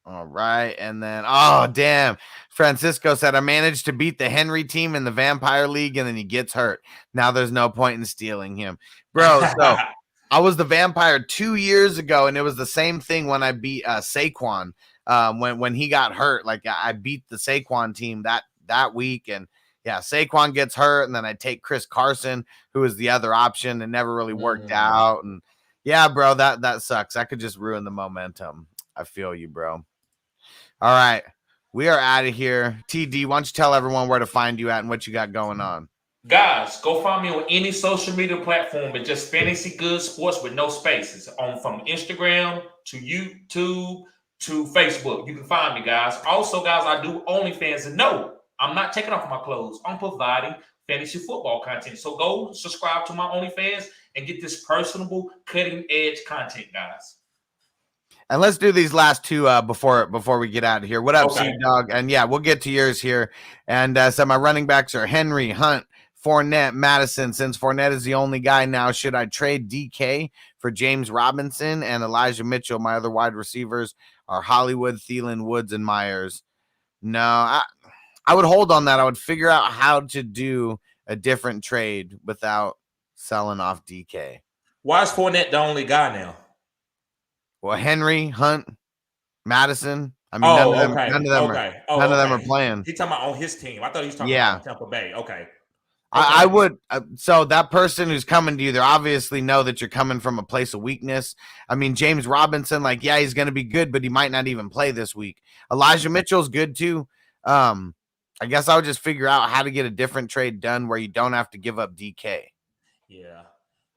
All right. And then, oh, damn. Francisco said, I managed to beat the Henry team in the Vampire League, and then he gets hurt. Now there's no point in stealing him. Bro, so I was the Vampire 2 years ago, and it was the same thing when I beat Saquon. When he got hurt, I beat the Saquon team that week, and yeah, Saquon gets hurt, and then I take Chris Carson, who was the other option, and never really worked out. And yeah, bro, that sucks. That could just ruin the momentum. I feel you, bro. All right, we are out of here. TD, why don't you tell everyone where to find you at and what you got going on?
Guys, go find me on any social media platform. It's just Fantasy Good Sports with no spaces. From Instagram to YouTube to Facebook. You can find me, guys. Also, guys, I do OnlyFans. And no, I'm not taking off my clothes. I'm providing fantasy football content. So go subscribe to my OnlyFans and get this personable, cutting-edge content, guys.
And let's do these last two before we get out of here. What up, Sea Dog? And yeah, we'll get to yours here. And so my running backs are Henry, Hunt, Fournette, Madison. Since Fournette is the only guy now, should I trade DK for James Robinson and Elijah Mitchell? My other wide receivers are Hollywood, Thielen, Woods, and Myers. No, I would hold on that. I would figure out how to do a different trade without selling off DK.
Why is Fournette the only guy now?
Well, Henry, Hunt, Madison. I mean, none of them are playing.
He's talking about on his team. I thought he was talking about Tampa Bay. Okay.
I would. So that person who's coming to you, they obviously know that you're coming from a place of weakness. I mean, James Robinson, he's going to be good, but he might not even play this week. Elijah Mitchell's good too. I guess I would just figure out how to get a different trade done where you don't have to give up DK.
Yeah.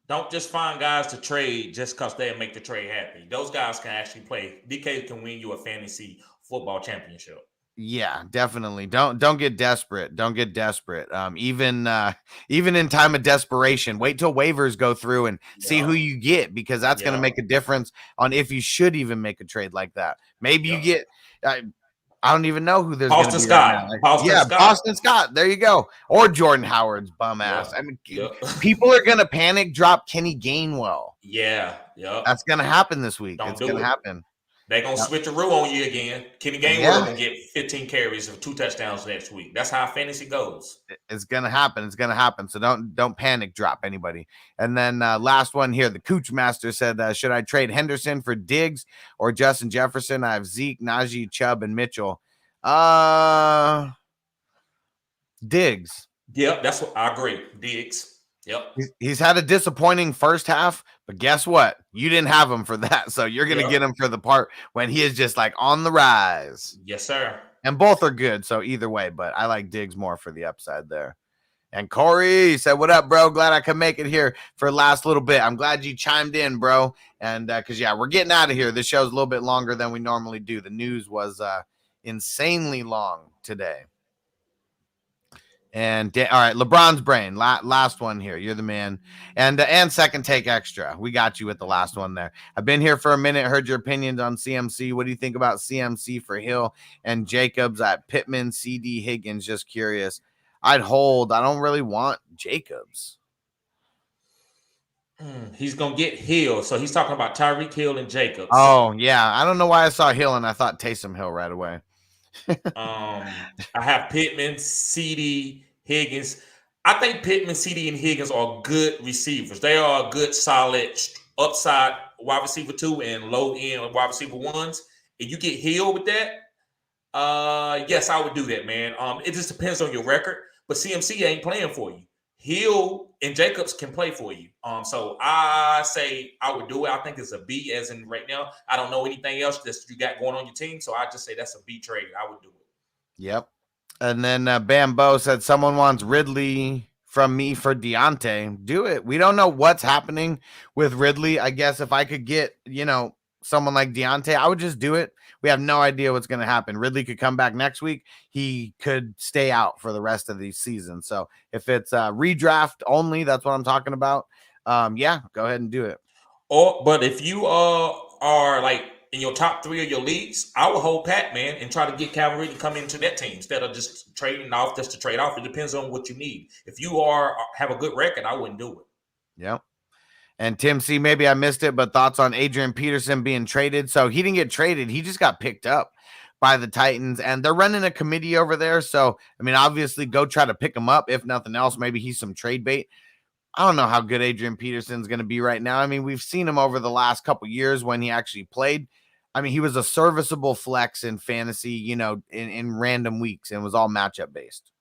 Don't just find guys to trade just because they'll make the trade happy. Those guys can actually play. DK can win you a fantasy football championship.
Yeah, definitely. Don't get desperate. Don't get desperate. Even in time of desperation, wait till waivers go through and see who you get, because that's going to make a difference on if you should even make a trade like that. Maybe you get. I don't even know who there's going to be
Scott.
right now. Boston Scott. There you go. Or Jordan Howard's bum ass. I mean, people are going to panic drop Kenny Gainwell.
Yeah.
That's going to happen this week. It's going to happen.
They're going to switch a rule on you again. Kenny Gainwell going to get 15 carries of 2 touchdowns next week. That's how fantasy goes.
It's going to happen. So don't panic drop anybody. And then last one here, the Cooch Master said, should I trade Henderson for Diggs or Justin Jefferson? I have Zeke, Najee, Chubb, and Mitchell. Diggs.
Yep, that's what I agree. Diggs. Yep.
He's had a disappointing first half, but guess what? You didn't have him for that. So you're going to get him for the part when he is just on the rise.
Yes, sir.
And both are good. So either way, but I like Diggs more for the upside there. And Corey said, what up, bro? Glad I could make it here for the last little bit. I'm glad you chimed in, bro. And because, we're getting out of here. This show's a little bit longer than we normally do. The news was insanely long today. And all right, LeBron's brain. Last one here. You're the man. And second take extra. We got you with the last one there. I've been here for a minute. Heard your opinions on CMC. What do you think about CMC for Hill and Jacobs at Pittman, CD, Higgins? Just curious. I'd hold. I don't really want Jacobs.
He's gonna get Hill. So he's talking about Tyreek Hill and Jacobs.
Oh yeah. I don't know why I saw Hill and I thought Taysom Hill right away.
I have Pittman, CD, Higgins. I think Pittman, CD, and Higgins are good receivers. They are a good, solid, upside wide receiver 2 and low end wide receiver 1s. If you get Hill with that, Yes, I would do that, man. It just depends on your record, but CMC ain't playing for you. Hill and Jacobs can play for you. So I say I would do it. I think it's a B, as in right now. I don't know anything else that you got going on your team, so I just say that's a B trade. I would do it.
Yep. And then Bambo said someone wants Ridley from me for Deontay. Do it. We don't know what's happening with Ridley. I guess if I could get, someone like Deontay, I would just do it. We have no idea what's going to happen. Ridley could come back next week. He could stay out for the rest of the season. So if it's redraft only, that's what I'm talking about. Yeah, go ahead and do it.
But if you are like in your top 3 of your leagues, I would hold Pat, man, and try to get Calvary to come into that team instead of just trading off just to trade off. It depends on what you need. If you have a good record, I wouldn't do it.
Yep. And Tim C, maybe I missed it, but thoughts on Adrian Peterson being traded? So he didn't get traded. He just got picked up by the Titans, and they're running a committee over there. So, I mean, obviously go try to pick him up. If nothing else, maybe he's some trade bait. I don't know how good Adrian Peterson's going to be right now. I mean, we've seen him over the last couple years when he actually played. I mean, he was a serviceable flex in fantasy, in random weeks, and was all matchup based.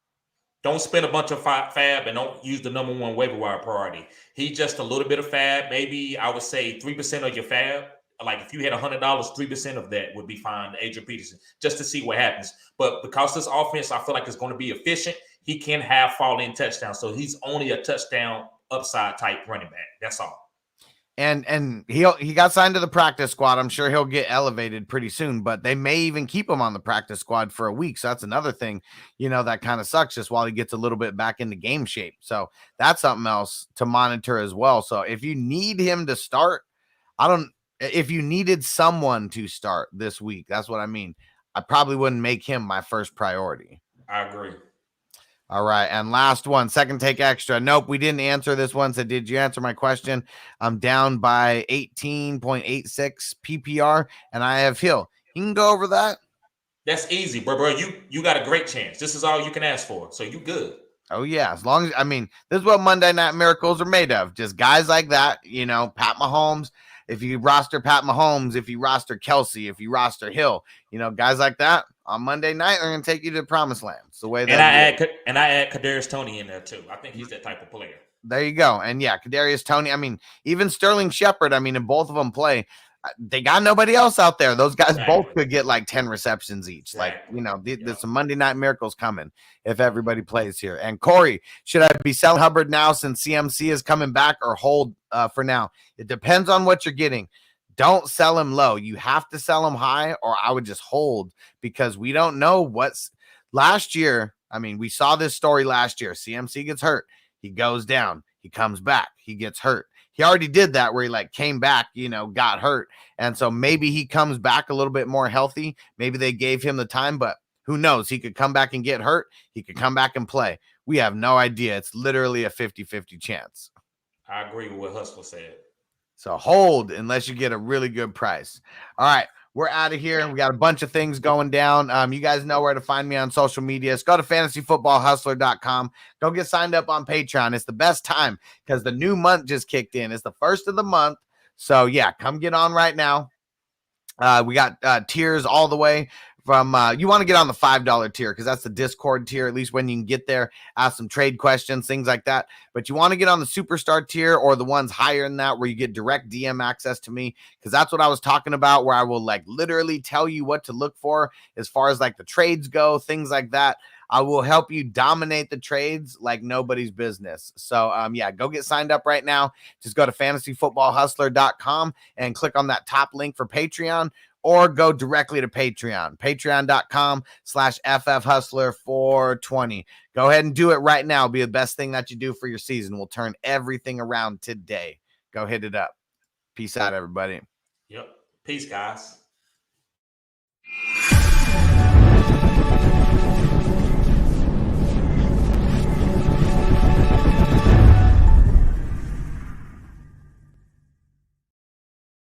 Don't spend a bunch of fab and don't use the number 1 waiver wire priority. He just a little bit of fab. Maybe I would say 3% of your fab. Like if you had $100, 3% of that would be fine to Adrian Peterson, just to see what happens. But because this offense, I feel like it's going to be efficient, he can have fall-in touchdowns. So he's only a touchdown upside type running back. That's all.
And he got signed to the practice squad. I'm sure he'll get elevated pretty soon, but they may even keep him on the practice squad for a week. So that's another thing, that kind of sucks just while he gets a little bit back into game shape. So that's something else to monitor as well. So if you need him to start, if you needed someone to start this week, that's what I mean. I probably wouldn't make him my first priority.
I agree.
All right. And last one, second take extra. Nope, we didn't answer this one. So did you answer my question? I'm down by 18.86 PPR and I have Hill. You can go over that.
That's easy, bro. You got a great chance. This is all you can ask for. So you good.
Oh, yeah. As long as, this is what Monday Night Miracles are made of. Just guys like that, Pat Mahomes. If you roster Pat Mahomes, if you roster Kelsey, if you roster Hill, guys like that on Monday night, they're going to take you to the promised land. It's the way that
I add Kadarius Toney in there too. I think he's that type of player.
There you go. And yeah, Kadarius Toney. Even Sterling Shepard, and both of them play. They got nobody else out there. Those guys both could get like 10 receptions each. There's some Monday Night Miracles coming if everybody plays here. And Corey, should I be selling Hubbard now since CMC is coming back or hold for now? It depends on what you're getting. Don't sell him low. You have to sell him high, or I would just hold because we don't know what's last year. We saw this story last year. CMC gets hurt. He goes down. He comes back. He gets hurt. He already did that where he came back, got hurt. And so maybe he comes back a little bit more healthy. Maybe they gave him the time, but who knows? He could come back and get hurt. He could come back and play. We have no idea. It's literally a 50-50 chance.
I agree with what Hustler said.
So hold unless you get a really good price. All right. We're out of here. We got a bunch of things going down. You guys know where to find me on social media. Just go to fantasyfootballhustler.com. Go get signed up on Patreon. It's the best time because the new month just kicked in. It's the first of the month. So, yeah, come get on right now. We got tiers all the way from you want to get on the $5 tier because that's the Discord tier, at least when you can get there, ask some trade questions, things like that. But you want to get on the Superstar tier or the ones higher than that where you get direct DM access to me, because that's what I was talking about, where I will literally tell you what to look for as far as the trades go, things like that. I will help you dominate the trades like nobody's business. So, yeah, go get signed up right now. Just go to fantasyfootballhustler.com and click on that top link for Patreon, or go directly to Patreon, patreon.com/FFHustler420. Go ahead and do it right now. It'll be the best thing that you do for your season. We'll turn everything around today. Go hit it up. Peace out, everybody.
Yep. Peace, guys.